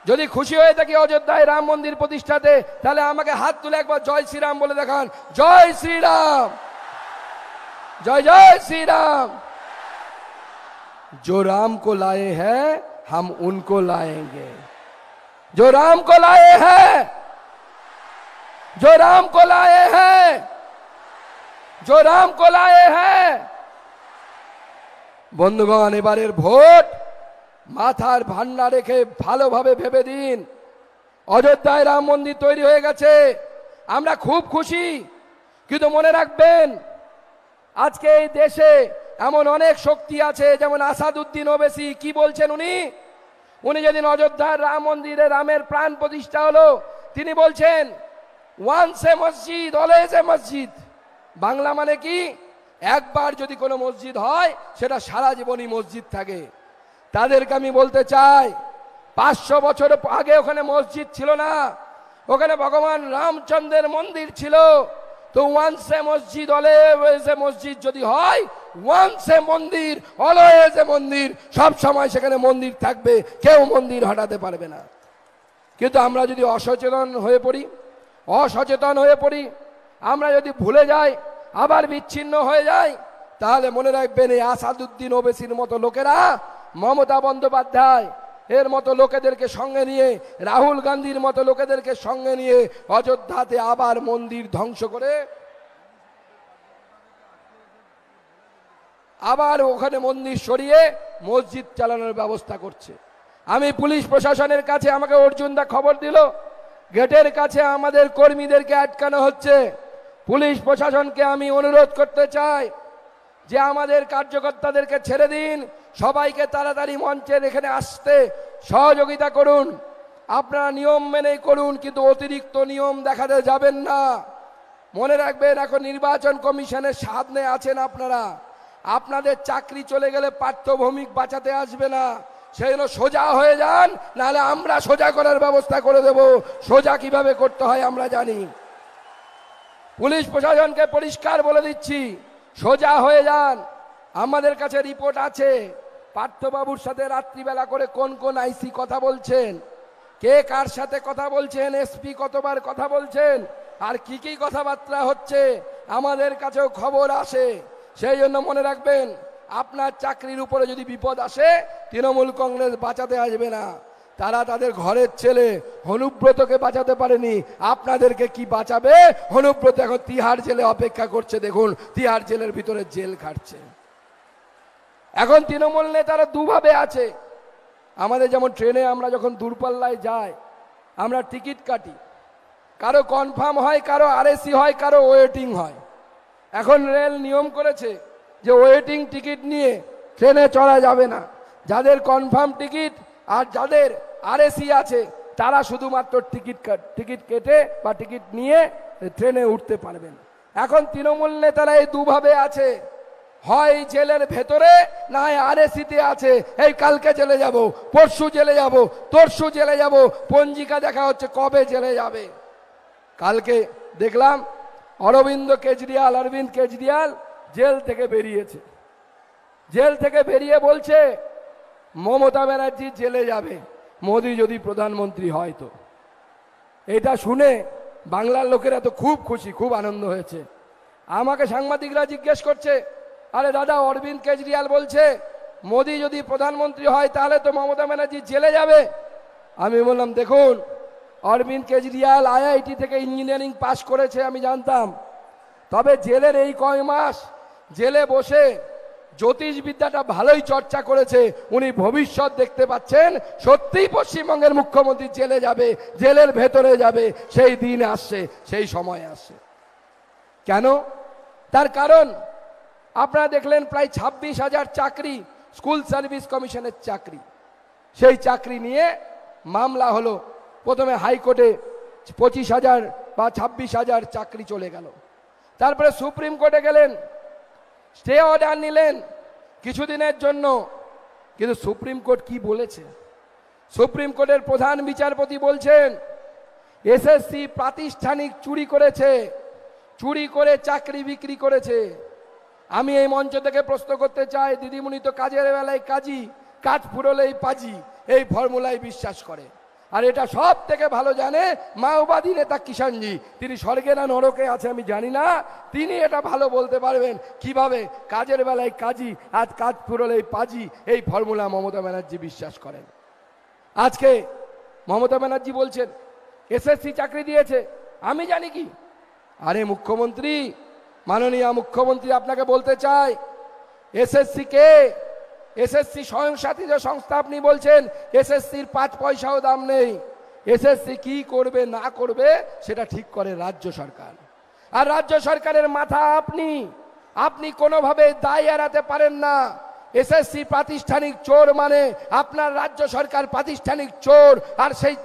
S3: যদি খুশি হয়ে থাকি অযোধ্যায় রাম মন্দির প্রতিষ্ঠাতে, তাহলে আমাকে হাত তুলে একবার জয় শ্রীরাম বলে দেখান। জয় শ্রীরাম, জয় জয় শ্রীরাম। जो राम को लाए हैं हम उनको लाएंगे, जो राम को लाए हैं, जो राम को लाए हैं, जो राम को लाए हैं। বন্ধুগণ, এবারের ভোট মাথার ভান্ডা রেখে ভালোভাবে ভেবে দিন। অযোধ্যায় রাম মন্দির তৈরি হয়ে গেছে, আমরা খুব খুশি। কিন্তু মনে রাখবেন, আজকে এই দেশে এমন অনেক শক্তি আছে, যেমন আসাদুদ্দিন ওবেসি। কি বলছেন উনি যেদিন অযোধ্যার রাম মন্দিরে রামের প্রাণ প্রতিষ্ঠা হলো, তিনি বলছেন ওয়ান্স এ মসজিদ অলওয়েজ এ মসজিদ। বাংলা মানে কি? একবার যদি কোনো মসজিদ হয় সেটা সারা জীবনই মসজিদ থাকে। তাদেরকে আমি বলতে চাই, 500 বছর আগে ওখানে মসজিদ ছিল না, ওখানে ভগবান রামচন্দ্রের মন্দির ছিল। তো ওয়ান্স এ মসজিদ অলওয়েজ এ মসজিদ যদি হয়, ওয়ান্স এ মন্দির অলওয়েজ এ মন্দির, সব সময় সেখানে মন্দির থাকবে, কেউ মন্দির হটাতে পারবে না। কিন্তু আমরা যদি অসচেতন হয়ে পড়ি, আমরা যদি ভুলে যাই, আবার বিচ্ছিন্ন হয়ে যাই, তাহলে মনে রাখবেন এই আসাদুদ্দিন ওবেসির মতো লোকেরা, মমতা বন্দ্যোপাধ্যায় এর মতো লোকেদেরকে সঙ্গে নিয়ে, রাহুল গান্ধীর মতো লোকেদেরকে সঙ্গে নিয়ে অযোধ্যাতে আবার মন্দির ধ্বংস করে আবার ওখানে মন্দির সরিয়ে মসজিদ চালানোর ব্যবস্থা করছে। আমি পুলিশ প্রশাসনের কাছে, আমাকে অর্জুনদা খবর দিল, গেটের কাছে আমাদের কর্মীদেরকে আটকানো হচ্ছে। পুলিশ প্রশাসনকে আমি অনুরোধ করতে চাই যে আমাদের কার্যকর্তাদেরকে ছেড়ে দিন, সবাইকে তাড়াতাড়ি মঞ্চের এখানে আসতে সহযোগিতা করুন। আপনারা নিয়ম মেনেই করুন, কিন্তু অতিরিক্ত নিয়ম দেখাতে যাবেন না। মনে রাখবেন, এখন নির্বাচন কমিশনের সামনে আছেন আপনারা। আপনাদের চাকরি চলে গেলে পার্থভৌমিক বাঁচাতে আসবে না, সেই জন্য সোজা হয়ে যান, নাহলে আমরা সোজা করার ব্যবস্থা করে দেব। সোজা কিভাবে করতে হয় আমরা জানি। পুলিশ প্রশাসনকে পরিষ্কার বলে দিচ্ছি, সোজা হয়ে যান। আমাদের কাছে রিপোর্ট আছে, পার্থবাবুর সাথে রাত্রিবেলা করে কোন কোন আইসি কথা বলছেন, কে কার সাথে কথা বলছেন, এসপি কতবার কথা বলছেন, আর কি কি কথাবার্তা হচ্ছে আমাদের কাছেও খবর আসে। সেই জন্য মনে রাখবেন, আপনার চাকরির উপরে যদি বিপদ আসে, তৃণমূল কংগ্রেস বাঁচাতে আসবে না। তারা তাদের ঘরের ছেলে হনুব্রতকে বাঁচাতে পারেনি, আপনাদেরকে কি বাঁচাবে? হনুব্রত এখন তিহার জেলে অপেক্ষা করছে, দেখুন তিহার জেলের ভিতরে জেল খাটছে। এখন তৃণমূল নেতারা দুভাবে আছে। আমাদের যেমন ট্রেনে আমরা যখন দূরপাল্লায় যাই, আমরা টিকিট কাটি, কারো কনফার্ম হয়, কারো আরএসি হয়, কারো ওয়েটিং হয়। এখন রেল নিয়ম করেছে যে ওয়েটিং টিকিট নিয়ে ট্রেনে চড়া যাবে না। যাদের কনফার্ম টিকিট আর যাদের আরএসি আছে, তারা শুধুমাত্র টিকিট কেটে বা টিকিট নিয়ে ট্রেনে উঠতে পারবেন। এখন তৃণমূল নেতারা এই দুভাবে আছে, হয় জেলের ভেতরে, না আরএসিতে আছে। এই কালকে জেলে যাব, পরশু জেলে যাব, তরশু জেলে যাব, পঞ্জিকা দেখা হচ্ছে কবে জেলে যাবে। কালকে দেখলাম অরবিন্দ কেজরিওয়াল জেল থেকে বেরিয়েছে। জেল থেকে বেরিয়ে বলছে মমতা ব্যানার্জি জেলে যাবে মোদি যদি প্রধানমন্ত্রী হয়। তো এটা শুনে বাংলার লোকেরা তো খুব খুশি, খুব আনন্দ হয়েছে। আমাকে সাংবাদিকরা জিজ্ঞেস করছে, আরে দাদা, অরবিন্দ কেজরিওয়াল বলছে মোদি যদি প্রধানমন্ত্রী হয় তাহলে তো মমতা ব্যানার্জি জেলে যাবে। আমি বললাম, দেখুন, অরবিন্দ কেজরিওয়াল আইআইটি থেকে ইঞ্জিনিয়ারিং পাশ করেছে, আমি জানতাম। তবে জেলের এই কয় মাস জেলে বসে জ্যোতিষবিদ্যাটা ভালোই চর্চা করেছে। উনি ভবিষ্যৎ দেখতে পাচ্ছেন, সত্যিই পশ্চিমবঙ্গের মুখ্যমন্ত্রী জেলে যাবে, জেলের ভেতরে যাবে। সেই দিন আসছে, সেই সময় আসছে। কেন? তার কারণ আপনারা দেখলেন প্রায় 26,000 চাকরি স্কুল সার্ভিস কমিশনের চাকরি। সেই চাকরি নিয়ে মামলা হলো। প্রথমে হাইকোর্টে 25,000 বা 26,000 চাকরি চলে গেল। তারপরে সুপ্রিম কোর্টে গেলেন, স্টে অর্ডার নিলেন কিছুদিনের জন্য। কিন্তু সুপ্রিম কোর্ট কি বলেছে? সুপ্রিম কোর্টের প্রধান বিচারপতি বলছেন এসএসসি প্রাতিষ্ঠানিক চুরি করেছে, চুরি করে চাকরি বিক্রি করেছে। আমি এই মঞ্চ থেকে প্রশ্ন করতে চাই, দিদিমণি তো কাজের বেলায় কাজী, কাজ ফুরলেই পাজি, এই ফর্মুলায় বিশ্বাস করে। আর এটা সব থেকে ভালো জানে মাওবাদী নেতা কিষাণজি। তিনি স্বর্গে না নরকে আছে আমি জানি না, তিনি এটা ভালো বলতে পারবেন কিভাবে কাজের বেলায় কাজী, আজ কাজ ফুরলেই পাজি, এই ফর্মুলা মমতা ব্যানার্জি বিশ্বাস করেন। আজকে মমতা ব্যানার্জি বলছেন এসএসসি চাকরি দিয়েছে, আমি জানি কি? আরে মুখ্যমন্ত্রী, মাননীয় মুখ্যমন্ত্রী, আপনাকে বলতে চাই এসএসসি কে? এসএসসি স্বয়ংসাথী যে সংস্থা আপনি বলছেন, এসএসসির 5 পয়সাও দাম নেই। এসএসসি কি করবে না করবে সেটা ঠিক করে রাজ্য সরকার। আর রাজ্য সরকারের মাথা আপনি কোনোভাবে দায় এড়াতে পারেন না। এসএসসি প্রাতিষ্ঠানিক চোর মানে আপনার রাজ্য সরকার প্রাতিষ্ঠানিক চোর। আর সেই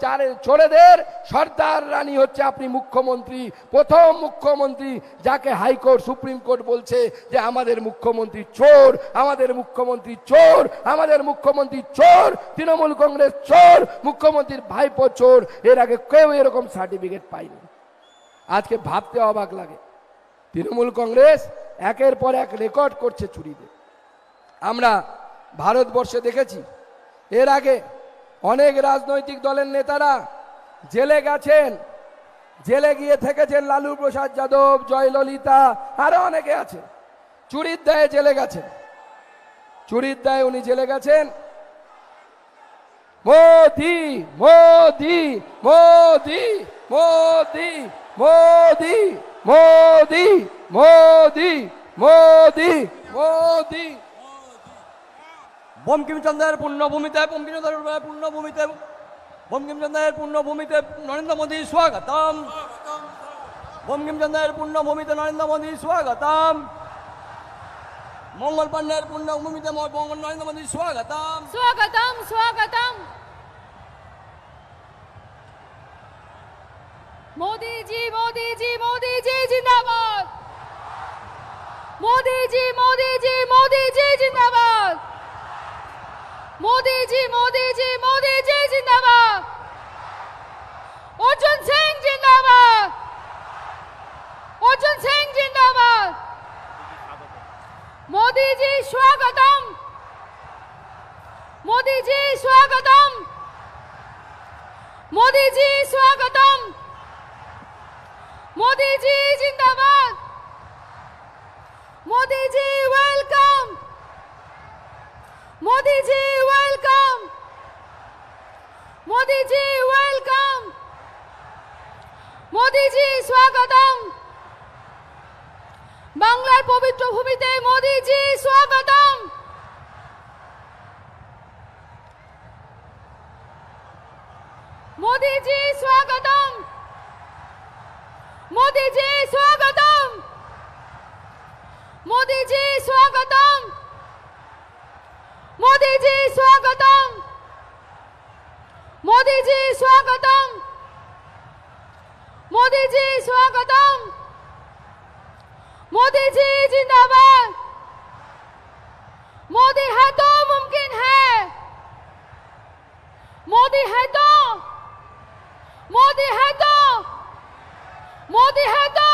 S3: চোরেদের সর্দার রানী হচ্ছে আপনি মুখ্যমন্ত্রী, প্রথম মুখ্যমন্ত্রী যাকে হাইকোর্ট সুপ্রিম কোর্ট বলছে যে আমাদের মুখ্যমন্ত্রী চোর, আমাদের মুখ্যমন্ত্রী চোর, আমাদের মুখ্যমন্ত্রী চোর, তৃণমূল কংগ্রেস চোর, মুখ্যমন্ত্রীর ভাইপো চোর। এর আগে কেউ এরকম সার্টিফিকেট পায়নি। আজকে ভাবতে অবাক লাগে, তৃণমূল কংগ্রেস একের পর এক রেকর্ড করছে চুরিতে। আমরা ভারতবর্ষে দেখেছি এর আগে অনেক রাজনৈতিক দলের নেতারা জেলে গেছেন, জেলে গিয়ে থেকেছেন। লালু প্রসাদ যাদব, জয়ললিতা, আরো অনেকে আছে। চুরির দায়ে জেলে গেছেন, চুরির দায়ে উনি জেলে গেছেন। মোদি মোদি মোদি মোদি মোদি মোদি মোদি মোদি মোদি।
S5: বঙ্কিমচন্দ্রের পুণ্যভূমিতে, বঙ্কিমচন্দ্রের পুণ্যভূমিতে, বঙ্কিমচন্দ্রের পুণ্যভূমিতে নরেন্দ্র মোদী স্বাগতম। বঙ্কিমচন্দ্রের পুণ্যভূমিতে নরেন্দ্র মোদী স্বাগতম। মঙ্গল পাণ্ডের পুণ্যভূমিতে নরেন্দ্র মোদী স্বাগতম।
S2: স্বাগতম স্বাগতম। मोदी जी मोदी जी मोदी जी जिंदाबाद। मोदी जी मोदी जी मोदी जी जिंदाबाद। मोदी जी मोदी जी मोदी जी जिंदाबाद। अर्जुन सिंह जिंदाबाद। अर्जुन सिंह जिंदाबाद। मोदी जी स्वागतम। मोदी जी स्वागतम। मोदी जी स्वागतम। मोदी जी जिंदाबाद। Modi ji welcome. Modi ji welcome. Modi ji welcome. Modi ji स्वागतम। बांग्लार पवित्र भूमिते मोदी जी स्वागतम। मोदी जी स्वागतम। मोदी जी स्वागतम। मोदी जी स्वागतम। मोदी जी स्वागतम। मोदी जी स्वागतम। मोदी जी स्वागतम। मोदी जी जिंदाबाद। मोदी है तो मुमकिन है। मोदी है तो, मोदी है तो, मोदी है तो।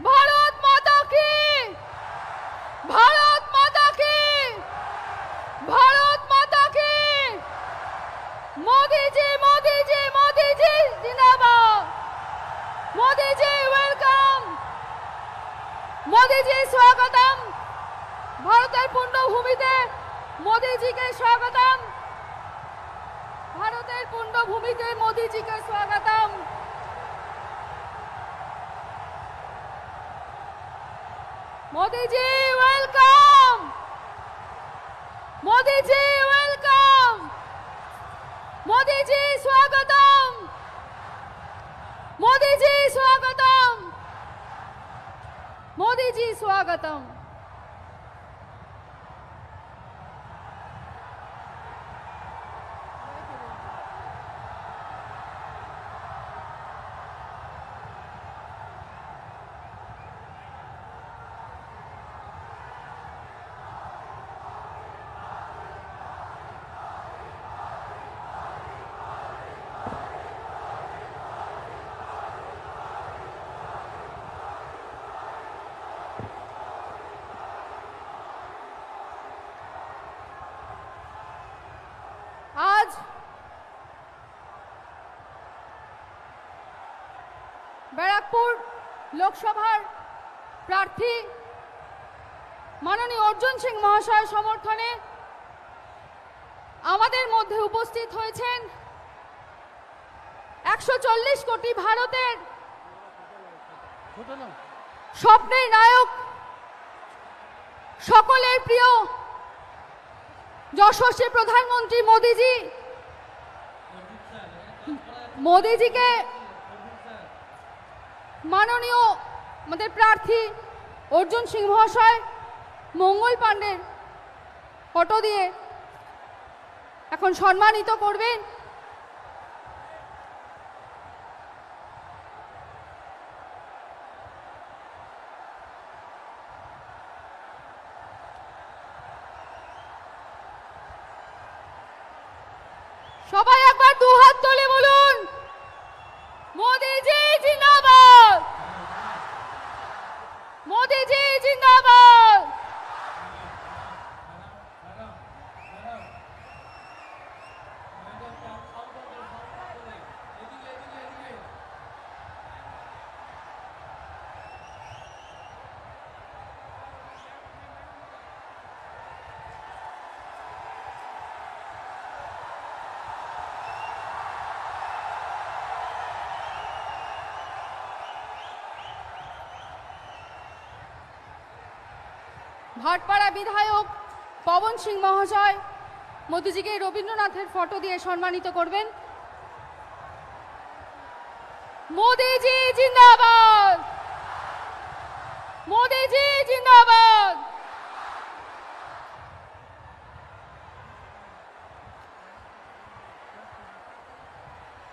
S2: भारत माता की, भारत माता की, भारत माता की। मोदी जी मोदी जी मोदी जी जिंदाबाद। मोदी जी वेलकम। मोदी जी स्वागतम। भारतेर पुण्यभूमिते मोदी जी के स्वागतम। भारतेर पुण्यभूमिते मोदी जी के स्वागतम। मोदी जी वेलकम। मोदी जी वेलकम। मोदी जी स्वागतम। मोदी जी स्वागतम। मोदी जी स्वागतम। ব্যারাকপুর লোকসভার প্রার্থী মাননীয় অর্জুন সিং মহাশয় সমর্থনে আমাদের মধ্যে উপস্থিত হয়েছেন 140 কোটি ভারতের স্বপ্নের নায়ক, সকলের প্রিয় যশস্বী প্রধানমন্ত্রী মোদিজিকে মাননীয় আমাদের প্রার্থী অর্জুন সিং মহাশয় মঙ্গল পাণ্ডের ফটো দিয়ে এখন সম্মানিত করবেন। সবাই একবার দু হাত তুলে বলুন মোদিজি জিন্দাবাদ, মোদিজি জিন্দাবাদ। ভাটপাড়া বিধায়ক পবন সিং মহাশয় মোদিজিকে রবীন্দ্রনাথের ফটো দিয়ে সম্মানিত করবেন। মোদিজি জিন্দাবাদ, মোদিজি জিন্দাবাদ।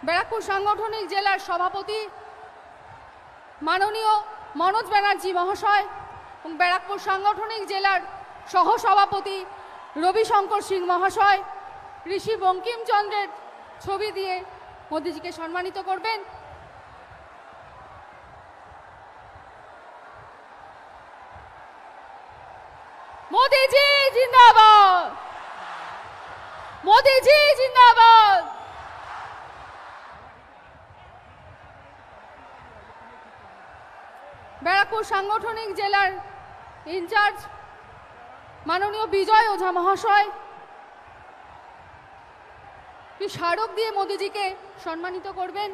S2: ব্যারাকপুর সাংগঠনিক জেলার সভাপতি মাননীয় মনোজ ব্যানার্জি মহাশয় এবং ব্যারাকপুর সাংগঠনিক জেলার সহসভাপতি রবিশঙ্কর সিং মহাশয় ঋষি বঙ্কিমচন্দ্রের ছবি দিয়ে মোদিজিকে সম্মানিত করবেন। মোদিজি জিন্দাবাদ, মোদিজি জিন্দাবাদ। ব্যারাকপুর সাংগঠনিক জেলার ইনচার্জ মাননীয় বিজয় ওঝা মহাশয় স্মারক দিয়ে মোদিজিকে সম্মানিত করবেন।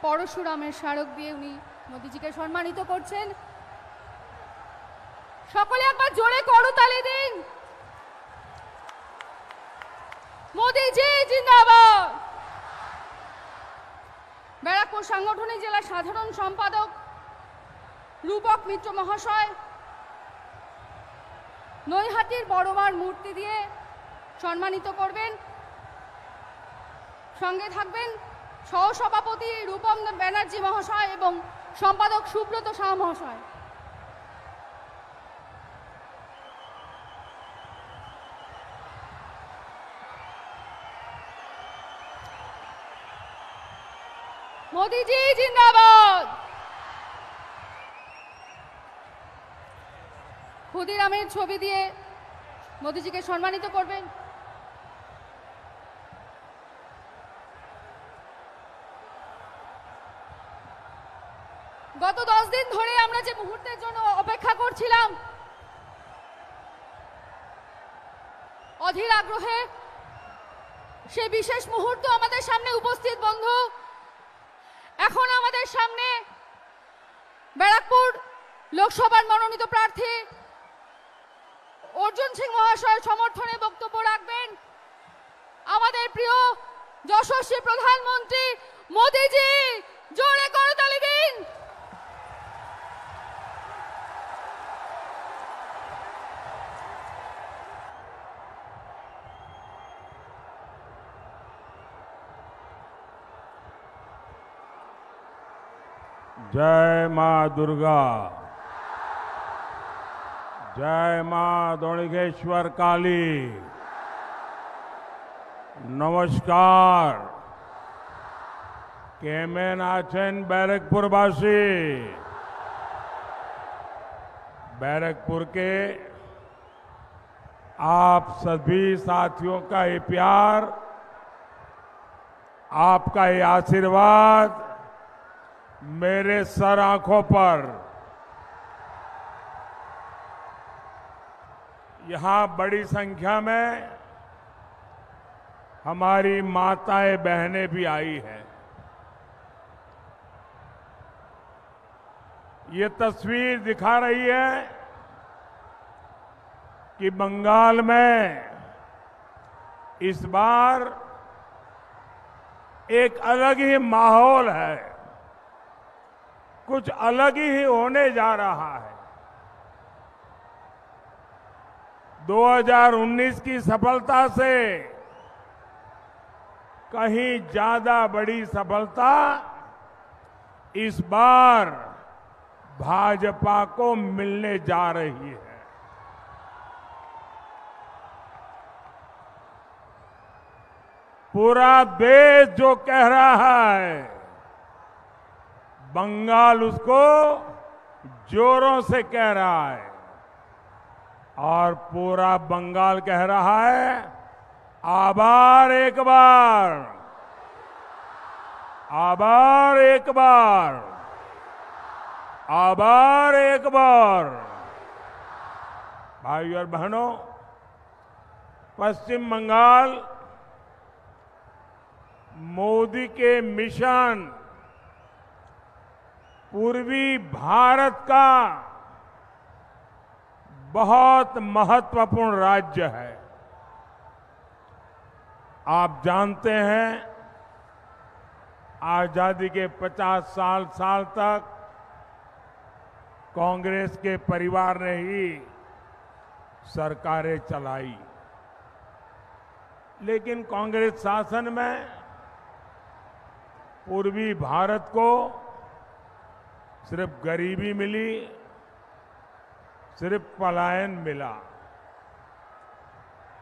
S2: পরশুরামের স্মারক দিয়ে উনি মোদিজিকে সম্মানিত করছেন। সকলে একবার জোরে করতালি দিন। মোদিজি জিন্দাবাদ। ব্যারাকপুর সাংগঠনিক জেলার সাধারণ সম্পাদক রূপক মিত্র মহাশয় নৈহাটির বড়মার মূর্তি দিয়ে সম্মানিত করবেন। সঙ্গে থাকবেন সহসভাপতি রূপম ব্যানার্জি মহাশয় এবং সম্পাদক সুব্রত শাহ মহাশয়। মোদিজি জিন্দাবাদ। ক্ষুদিরামের ছবি দিয়ে মোদিজিকে সম্মানিত করবেন। গত 10 দিন ধরে আমরা যে মুহূর্তের জন্য অপেক্ষা করছিলাম, অধীর আগ্রহে সে বিশেষ মুহূর্ত আমাদের সামনে উপস্থিত। বন্ধু, এখন আমাদের সামনে ব্যারাকপুর লোকসভার মনোনীত প্রার্থী অর্জুন সিং মহাশয় সমর্থনে বক্তব্য রাখবেন আমাদের প্রিয় যশস্বী প্রধানমন্ত্রী মোদিজি। জোরে করতালি দিন।
S6: जय मां दुर्गा, जय मां दौड़गेश्वर काली। नमस्कार। केमेन आছেন बैरकपुरवासी। बैरकपुर के आप सभी साथियों का ये प्यार आपका ये आशीर्वाद मेरे सर आंखों पर। यहां बड़ी संख्या में हमारी माताएं बहनें भी आई हैं। ये तस्वीर दिखा रही है कि बंगाल में इस बार एक अलग ही माहौल है, कुछ अलग ही होने जा रहा है। 2019 की सफलता से कहीं ज्यादा बड़ी सफलता इस बार भाजपा को मिलने जा रही है। पूरा देश जो कह रहा है, बंगाल उसको जोरों से कह रहा है और पूरा बंगाल कह रहा है आभार एक बार, आभार एक बार, आभार एक बार। भाई और बहनों, पश्चिम बंगाल मोदी के मिशन पूर्वी भारत का बहुत महत्वपूर्ण राज्य है। आप जानते हैं, आजादी के 50 साल तक कांग्रेस के परिवार ने ही सरकारें चलाई, लेकिन कांग्रेस शासन में पूर्वी भारत को सिर्फ गरीबी मिली, सिर्फ पलायन मिला।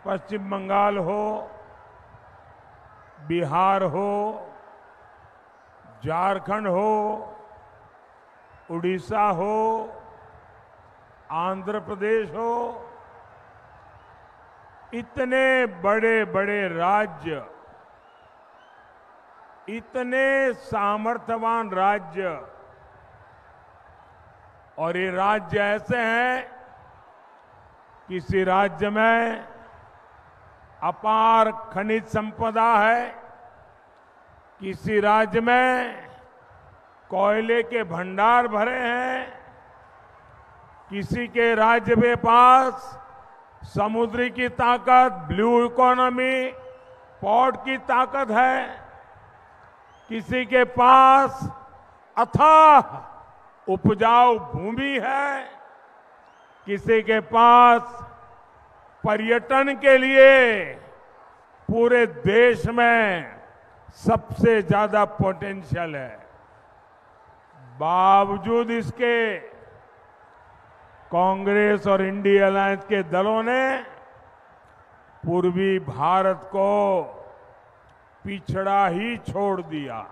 S6: पश्चिम बंगाल हो, बिहार हो, झारखंड हो, उड़ीसा हो, आंध्र प्रदेश हो, इतने बड़े बड़े राज्य, इतने सामर्थ्यवान राज्य, और ये राज्य ऐसे हैं, किसी राज्य में अपार खनिज संपदा है, किसी राज्य में कोयले के भंडार भरे हैं, किसी के राज्य के पास समुद्री की ताकत, ब्लू इकोनॉमी, पोर्ट की ताकत है, किसी के पास अथाह उपजाऊ भूमि है, किसी के पास पर्यटन के लिए पूरे देश में सबसे ज्यादा पोटेंशियल है। बावजूद इसके कांग्रेस और इंडिया अलायंस के दलों ने पूर्वी भारत को पिछड़ा ही छोड़ दिया।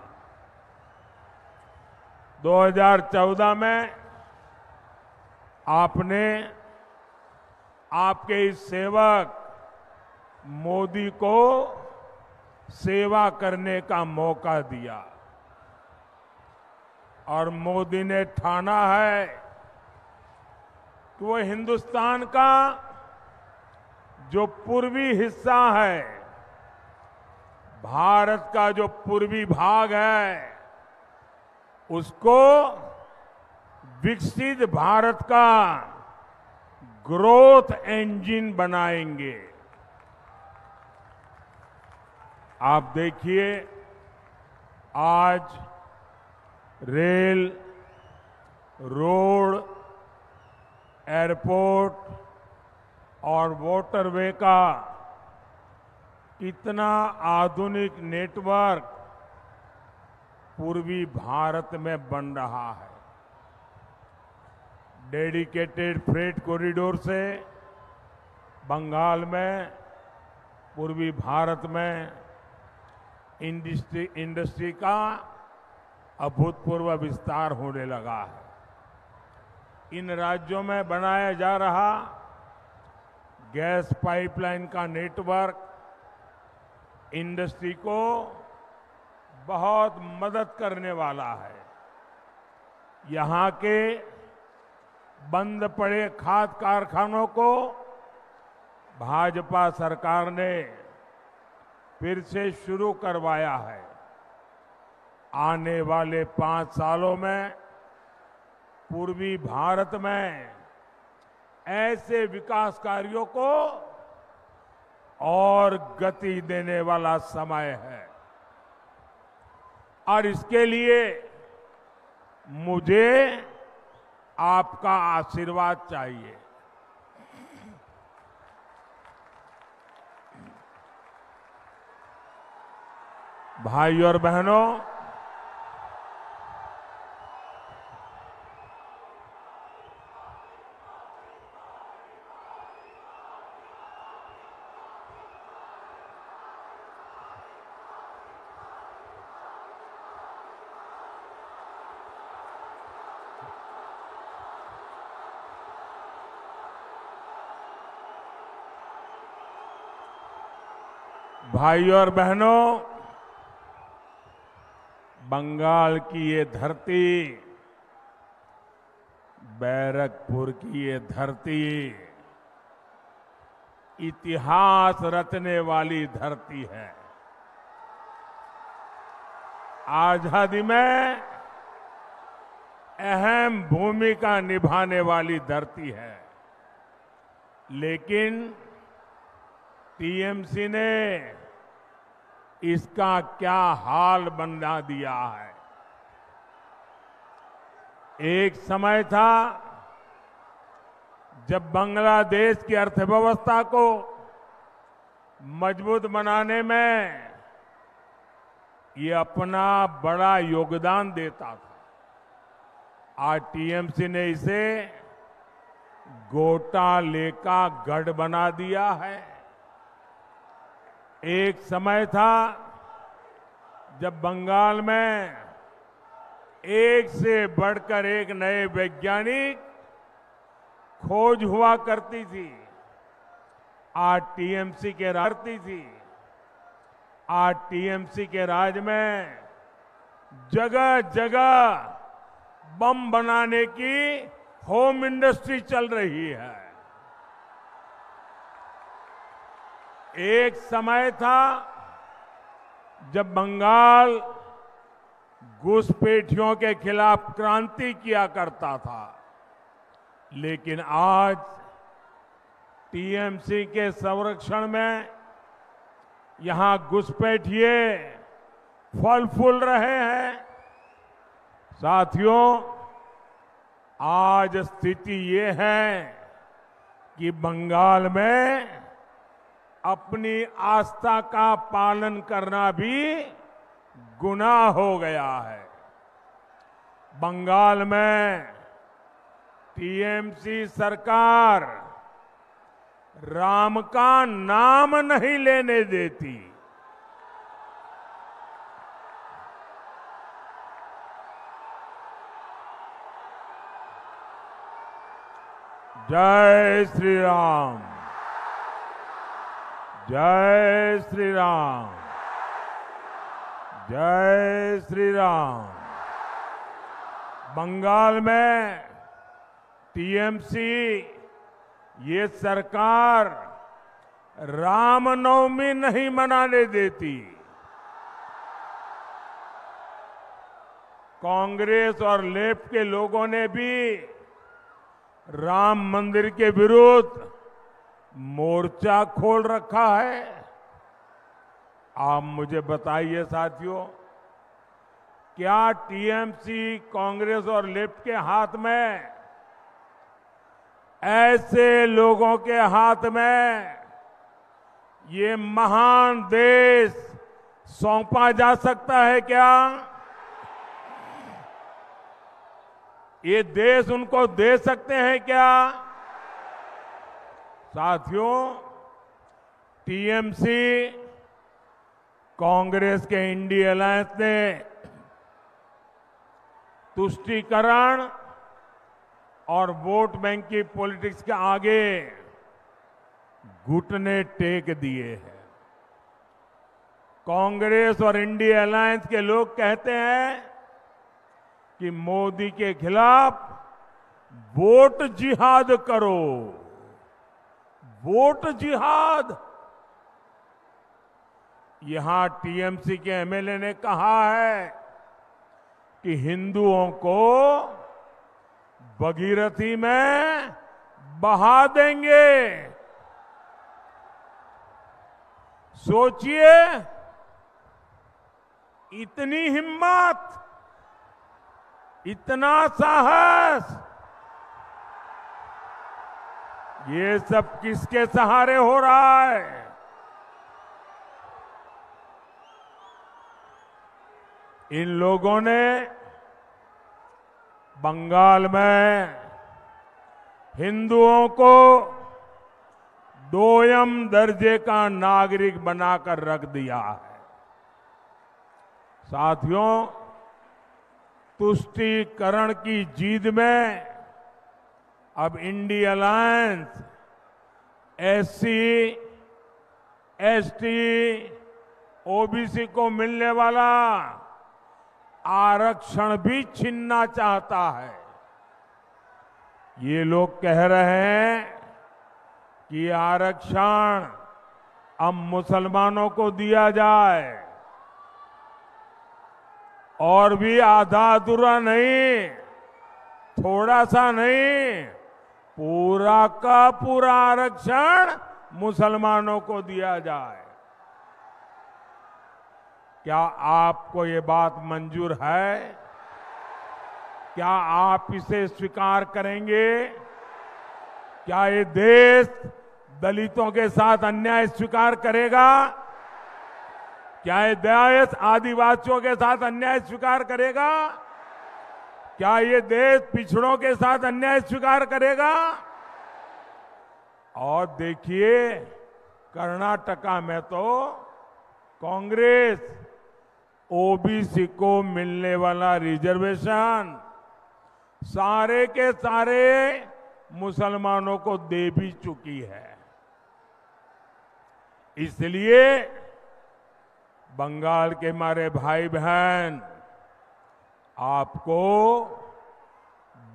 S6: 2014 में आपने आपके इस सेवक मोदी को सेवा करने का मौका दिया और मोदी ने ठाना है कि वो हिंदुस्तान का जो पूर्वी हिस्सा है, भारत का जो पूर्वी भाग है, उसको विकसित भारत का ग्रोथ इंजन बनाएंगे। आप देखिए, आज रेल, रोड, एयरपोर्ट और वाटरवे का कितना आधुनिक नेटवर्क पूर्वी भारत में बन रहा है। डेडिकेटेड फ्रेट कॉरिडोर से बंगाल में, पूर्वी भारत में इंडस्ट्री का अभूतपूर्व विस्तार होने लगा है। इन राज्यों में बनाया जा रहा गैस पाइपलाइन का नेटवर्क इंडस्ट्री को बहुत मदद करने वाला है। यहां के बंद पड़े खाद कारखानों को भाजपा सरकार ने फिर से शुरू करवाया है। आने वाले 5 सालों में पूर्वी भारत में ऐसे विकास कार्यों को और गति देने वाला समय है और इसके लिए मुझे आपका आशीर्वाद चाहिए। भाई और बहनों, भाई और बहनों, बंगाल की ये धरती, बैरकपुर की ये धरती इतिहास रचने वाली धरती है। आजादी में अहम भूमिका निभाने वाली धरती है, लेकिन टीएमसी ने इसका क्या हाल बना दिया है। एक समय था जब बांग्लादेश की अर्थव्यवस्था को मजबूत बनाने में ये अपना बड़ा योगदान देता था। आज टीएमसी ने इसे घोटाले का गढ़ बना दिया है। एक समय था जब बंगाल में एक से बढ़कर एक नए वैज्ञानिक खोज हुआ करती थी। आज टीएमसी के राज में जगह जगह बम बनाने की होम इंडस्ट्री चल रही है। एक समय था जब बंगाल घुसपैठियों के खिलाफ क्रांति किया करता था, लेकिन आज टीएमसी के संरक्षण में यहां घुसपैठिए फल फूल रहे हैं। साथियों, आज स्थिति ये है कि बंगाल में अपनी आस्था का पालन करना भी गुनाह हो गया है। बंगाल में टीएमसी सरकार राम का नाम नहीं लेने देती। जय श्री राम, जय श्री राम, जय श्री राम। बंगाल में टीएमसी ये सरकार रामनवमी नहीं मनाने देती। कांग्रेस और लेफ्ट के लोगों ने भी राम मंदिर के विरुद्ध मोर्चा खोल रखा है। आप मुझे बताइए साथियों, क्या टीएमसी, कांग्रेस और लेफ्ट के हाथ में, ऐसे लोगों के हाथ में ये महान देश सौंपा जा सकता है क्या? ये देश उनको दे सकते हैं क्या? साथियों, टीएमसी, कांग्रेस के इंडिया अलायंस ने तुष्टीकरण और वोट बैंक की पॉलिटिक्स के आगे घुटने टेक दिए हैं। कांग्रेस और इंडिया अलायंस के लोग कहते हैं कि मोदी के खिलाफ वोट जिहाद करो, वोट जिहाद। यहां टीएमसी के एमएलए ने कहा है कि हिंदुओं को भगीरथी में बहा देंगे। सोचिए, इतनी हिम्मत, इतना साहस, ये सब किसके सहारे हो रहा है? इन लोगों ने बंगाल में हिंदुओं को दोयम दर्जे का नागरिक बनाकर रख दिया है। साथियों, तुष्टीकरण की जीत में अब India alliance SC, ST, OBC को मिलने वाला आरक्षण भी छीनना चाहता है। ये लोग कह रहे हैं कि आरक्षण अब मुसलमानों को दिया जाए, और भी आधा अधूरा नहीं, थोड़ा सा नहीं, पूरा का पूरा आरक्षण मुसलमानों को दिया जाए। क्या आपको ये बात मंजूर है? क्या आप इसे स्वीकार करेंगे? क्या ये देश दलितों के साथ अन्याय स्वीकार करेगा? क्या ये देश आदिवासियों के साथ अन्याय स्वीकार करेगा? क्या ये देश पिछड़ों के साथ अन्याय स्वीकार करेगा? और देखिए, कर्नाटका में तो कांग्रेस ओबीसी को मिलने वाला रिजर्वेशन सारे के सारे मुसलमानों को दे भी चुकी है। इसलिए बंगाल के हमारे भाई बहन, आपको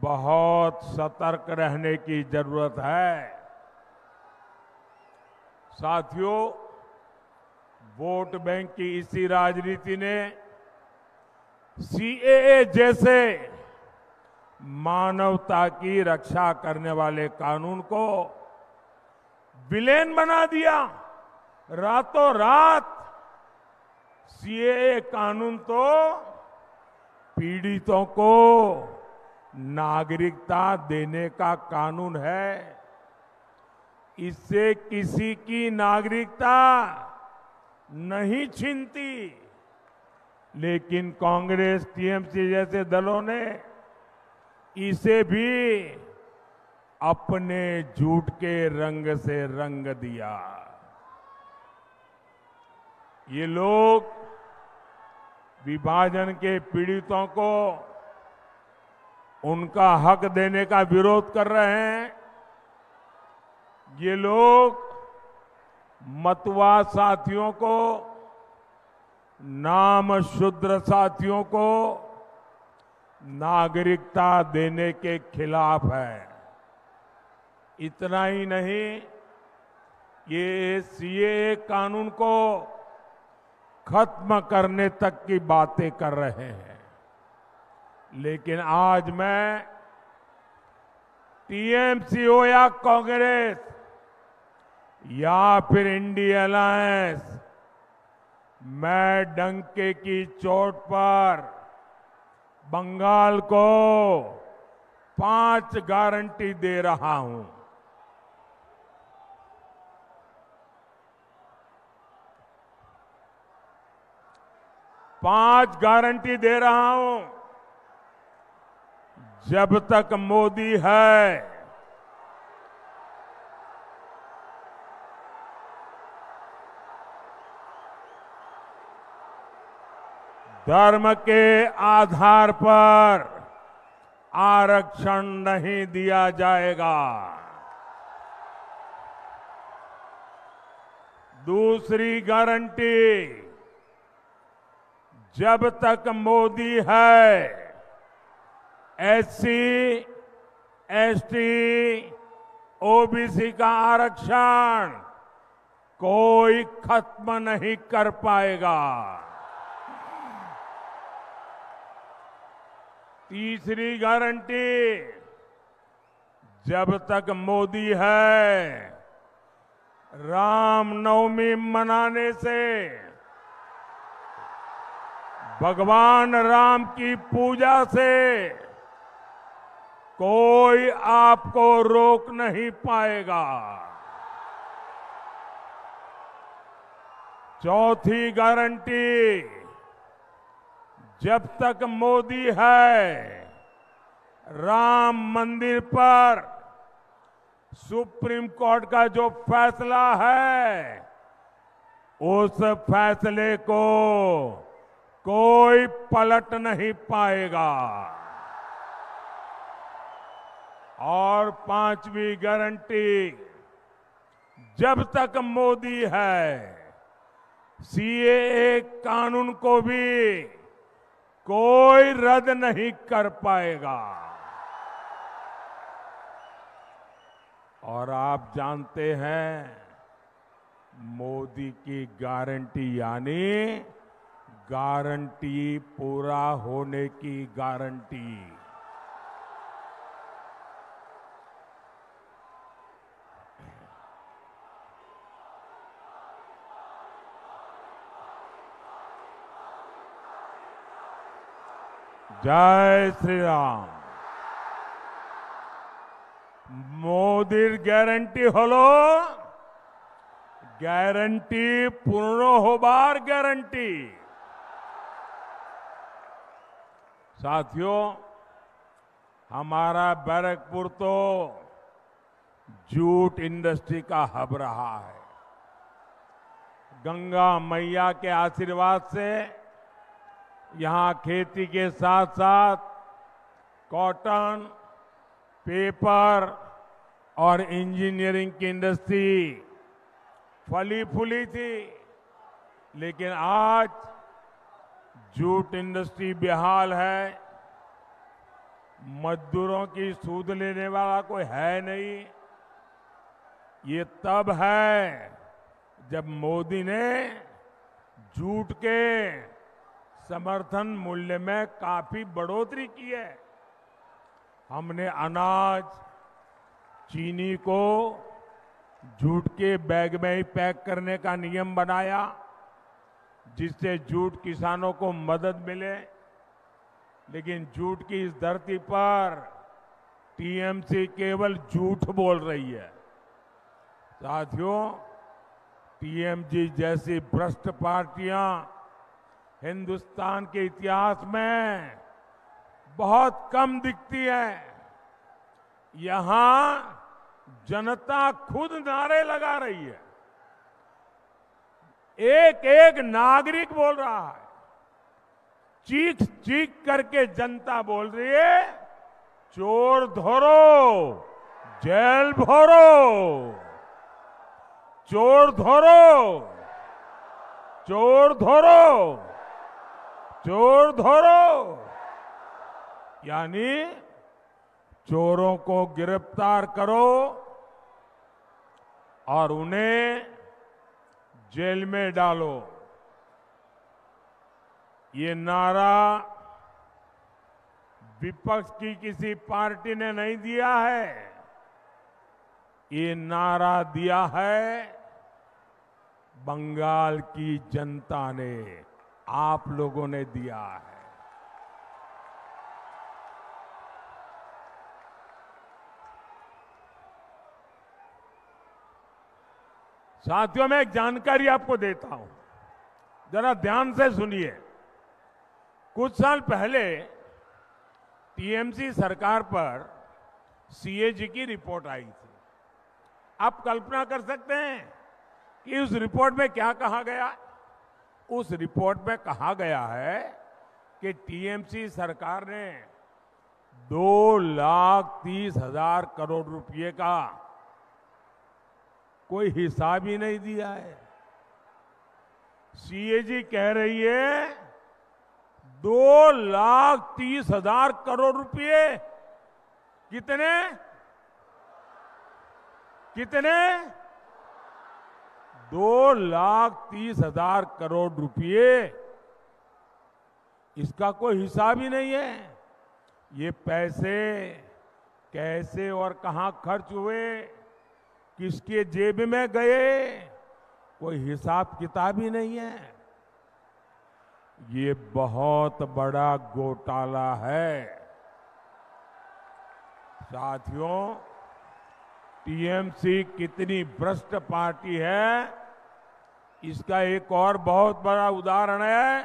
S6: बहुत सतर्क रहने की जरूरत है। साथियों, वोट बैंक की इसी राजनीति ने सीएए जैसे मानवता की रक्षा करने वाले कानून को विलेन बना दिया। रातों रात सीएए कानून तो पीड़ितों को नागरिकता देने का कानून है। इससे किसी की नागरिकता नहीं छीनती, लेकिन कांग्रेस, टीएमसी जैसे दलों ने इसे भी अपने झूठ के रंग से रंग दिया। ये लोग विभाजन के पीड़ितों को उनका हक देने का विरोध कर रहे हैं। ये लोग मतवा साथियों को, नाम शूद्र साथियों को नागरिकता देने के खिलाफ है। इतना ही नहीं, ये सीएए कानून को खत्म करने तक की बातें कर रहे हैं। लेकिन आज मैं टीएमसी हो या कांग्रेस या फिर इंडिया अलायंस, मैं डंके की चोट पर बंगाल को 5 गारंटी दे रहा हूं। पांच गारंटी दे रहा हूं। जब तक मोदी है, धर्म के आधार पर आरक्षण नहीं दिया जाएगा। दूसरी गारंटी, जब तक मोदी है एससी, एसटी, ओबीसी का आरक्षण कोई खत्म नहीं कर पाएगा। तीसरी गारंटी, जब तक मोदी है रामनवमी मनाने से, भगवान राम की पूजा से कोई आपको रोक नहीं पाएगा। चौथी गारंटी, जब तक मोदी है राम मंदिर पर सुप्रीम कोर्ट का जो फैसला है उस फैसले को कोई पलट नहीं पाएगा। और पांचवी गारंटी, जब तक मोदी है सीएए कानून को भी कोई रद्द नहीं कर पाएगा। और आप जानते हैं मोदी की गारंटी यानी गारंटी पूरा होने की गारंटी। जय श्री राम। मोदीर ग्यारंटी हलो ग्यारंटी पूर्ण होबार ग्यारंटी। साथियों, हमारा बैरकपुर तो जूट इंडस्ट्री का हब रहा है। गंगा मैया के आशीर्वाद से यहां खेती के साथ साथ कॉटन, पेपर और इंजीनियरिंग की इंडस्ट्री फली फूली थी, लेकिन आज जूट इंडस्ट्री बेहाल है। मजदूरों की सूद लेने वाला कोई है नहीं। ये तब है जब मोदी ने जूट के समर्थन मूल्य में काफी बढ़ोतरी की है। हमने अनाज, चीनी को जूट के बैग में ही पैक करने का नियम बनाया, जिससे जूट किसानों को मदद मिले। लेकिन जूट की इस धरती पर टीएमसी केवल झूठ बोल रही है। साथियों, टीएमसी जैसी भ्रष्ट पार्टियां हिंदुस्तान के इतिहास में बहुत कम दिखती है। यहां जनता खुद नारे लगा रही है। एक एक नागरिक बोल रहा है, चीख चीख करके जनता बोल रही है, चोर धरो, जेल भरो, चोर धरो, चोर धरो, चोर धरो। यानी चोरों को गिरफ्तार करो और उन्हें जेल में डालो। ये नारा विपक्ष की किसी पार्टी ने नहीं दिया है, ये नारा दिया है बंगाल की जनता ने, आप लोगों ने दिया है। साथियों, मैं एक जानकारी आपको देता हूं, जरा ध्यान से सुनिए। कुछ साल पहले टीएमसी सरकार पर सीएजी की रिपोर्ट आई थी। आप कल्पना कर सकते हैं कि उस रिपोर्ट में क्या कहा गया? उस रिपोर्ट में कहा गया है कि टीएमसी सरकार ने 2,30,000 करोड़ रुपए का कोई हिसाब ही नहीं दिया है। सीएजी कह रही है 2,30,000 करोड़ रुपए। कितने कितने 2,30,000 करोड़ रुपए। इसका कोई हिसाब ही नहीं है। ये पैसे कैसे और कहां खर्च हुए, किसके जेब में गए, कोई हिसाब किताब ही नहीं है। ये बहुत बड़ा घोटाला है। साथियों, टीएमसी कितनी भ्रष्ट पार्टी है, इसका एक और बहुत बड़ा उदाहरण है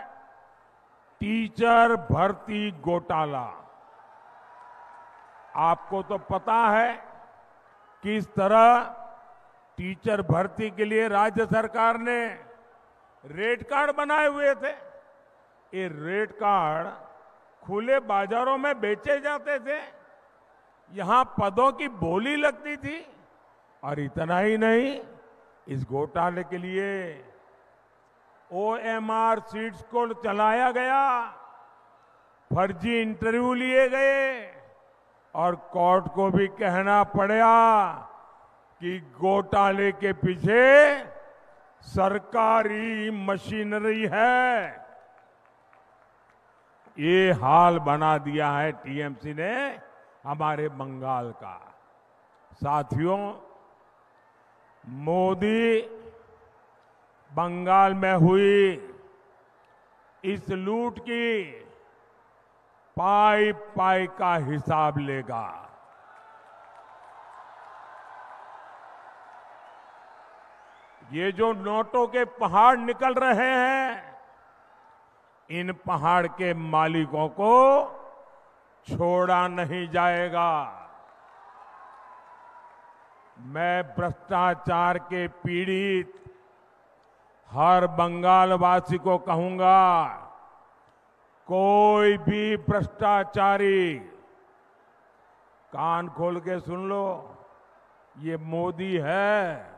S6: टीचर भर्ती घोटाला। आपको तो पता है किस तरह टीचर भर्ती के लिए राज्य सरकार ने रेट कार्ड बनाए हुए थे। ये रेट कार्ड खुले बाजारों में बेचे जाते थे, यहां पदों की बोली लगती थी। और इतना ही नहीं, इस घोटाले के लिए OMR सीट्स को चलाया गया, फर्जी इंटरव्यू लिए गए और कोर्ट को भी कहना पड़ा कि घोटाले के पीछे सरकारी मशीनरी है। ये हाल बना दिया है टीएमसी ने हमारे बंगाल का। साथियों, मोदी बंगाल में हुई इस लूट की पाई पाई का हिसाब लेगा। ये जो नोटों के पहाड़ निकल रहे हैं, इन पहाड़ के मालिकों को छोड़ा नहीं जाएगा। मैं भ्रष्टाचार के पीड़ित हर बंगालवासी को कहूंगा, कोई भी भ्रष्टाचारी, कान खोल के सुन लो, ये मोदी है।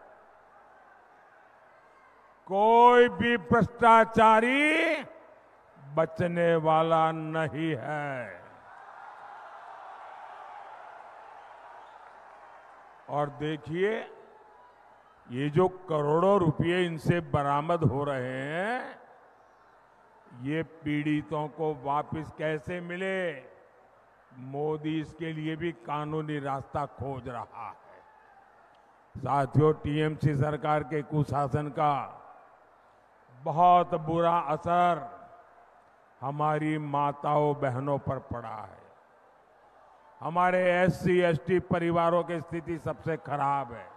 S6: कोई भी भ्रष्टाचारी बचने वाला नहीं है। और देखिए, ये जो करोड़ों रुपए इनसे बरामद हो रहे हैं, ये पीड़ितों को वापस कैसे मिले, मोदी इसके लिए भी कानूनी रास्ता खोज रहा है। साथियों, टीएमसी सरकार के कुशासन का बहुत बुरा असर हमारी माताओं बहनों पर पड़ा है। हमारे SC ST परिवारों की स्थिति सबसे खराब है।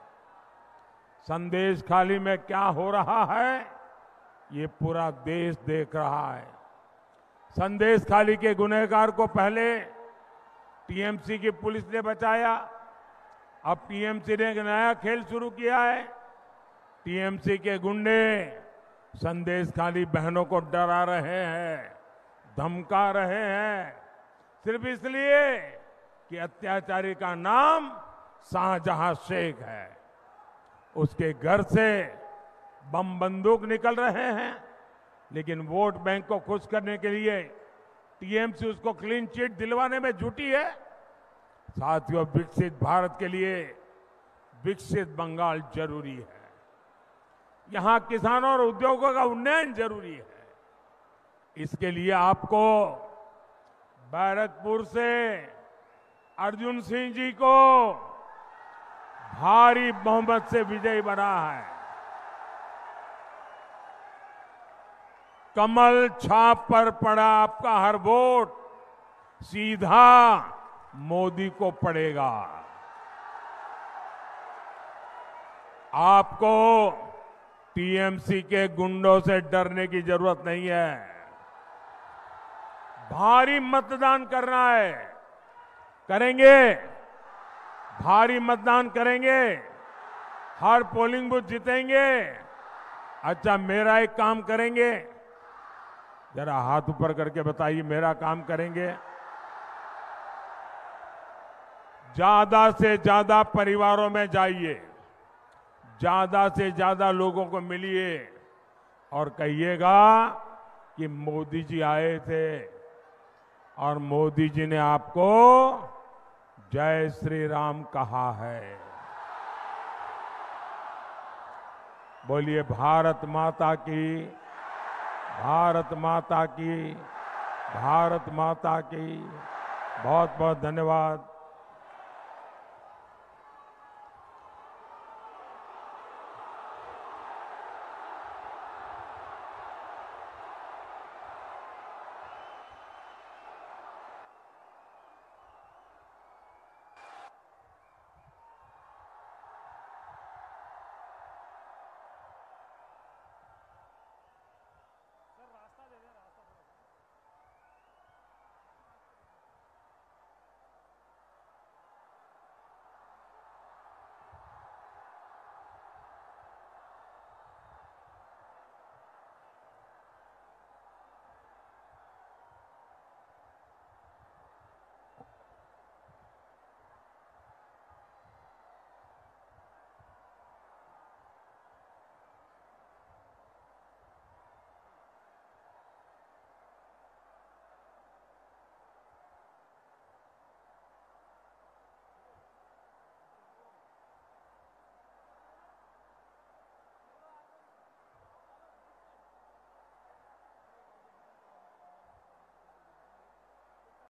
S6: संदेश खाली में क्या हो रहा है, ये पूरा देश देख रहा है। संदेश खाली के गुनहगार को पहले टीएमसी की पुलिस ने बचाया, अब टीएमसी ने एक नया खेल शुरू किया है। टीएमसी के गुंडे संदेश खाली बहनों को डरा रहे हैं, धमका रहे हैं, सिर्फ इसलिए कि अत्याचारी का नाम शाहजहां शेख है। उसके घर से बम बंदूक निकल रहे हैं, लेकिन वोट बैंक को खुश करने के लिए टीएमसी उसको क्लीन चिट दिलवाने में जुटी है। साथियों, विकसित भारत के लिए विकसित बंगाल जरूरी है। यहां किसानों और उद्योगों का उन्नयन जरूरी है। इसके लिए आपको बैरकपुर से अर्जुन सिंह जी को भारी बहुमत से विजयी बना है। कमल छाप पर पड़ा आपका हर वोट सीधा मोदी को पड़ेगा। आपको टीएमसी के गुंडों से डरने की जरूरत नहीं है। भारी मतदान करना है, करेंगे, भारी मतदान करेंगे, हर पोलिंग बूथ जीतेंगे। अच्छा, मेरा एक काम करेंगे, जरा हाथ ऊपर करके बताइए, मेरा काम करेंगे। ज्यादा से ज्यादा परिवारों में जाइए, ज्यादा से ज्यादा लोगों को मिलिए और कहिएगा कि मोदी जी आए थे और मोदी जी ने आपको जय श्री राम कहा है। बोलिए भारत माता की, भारत माता की, भारत माता की। बहुत बहुत धन्यवाद।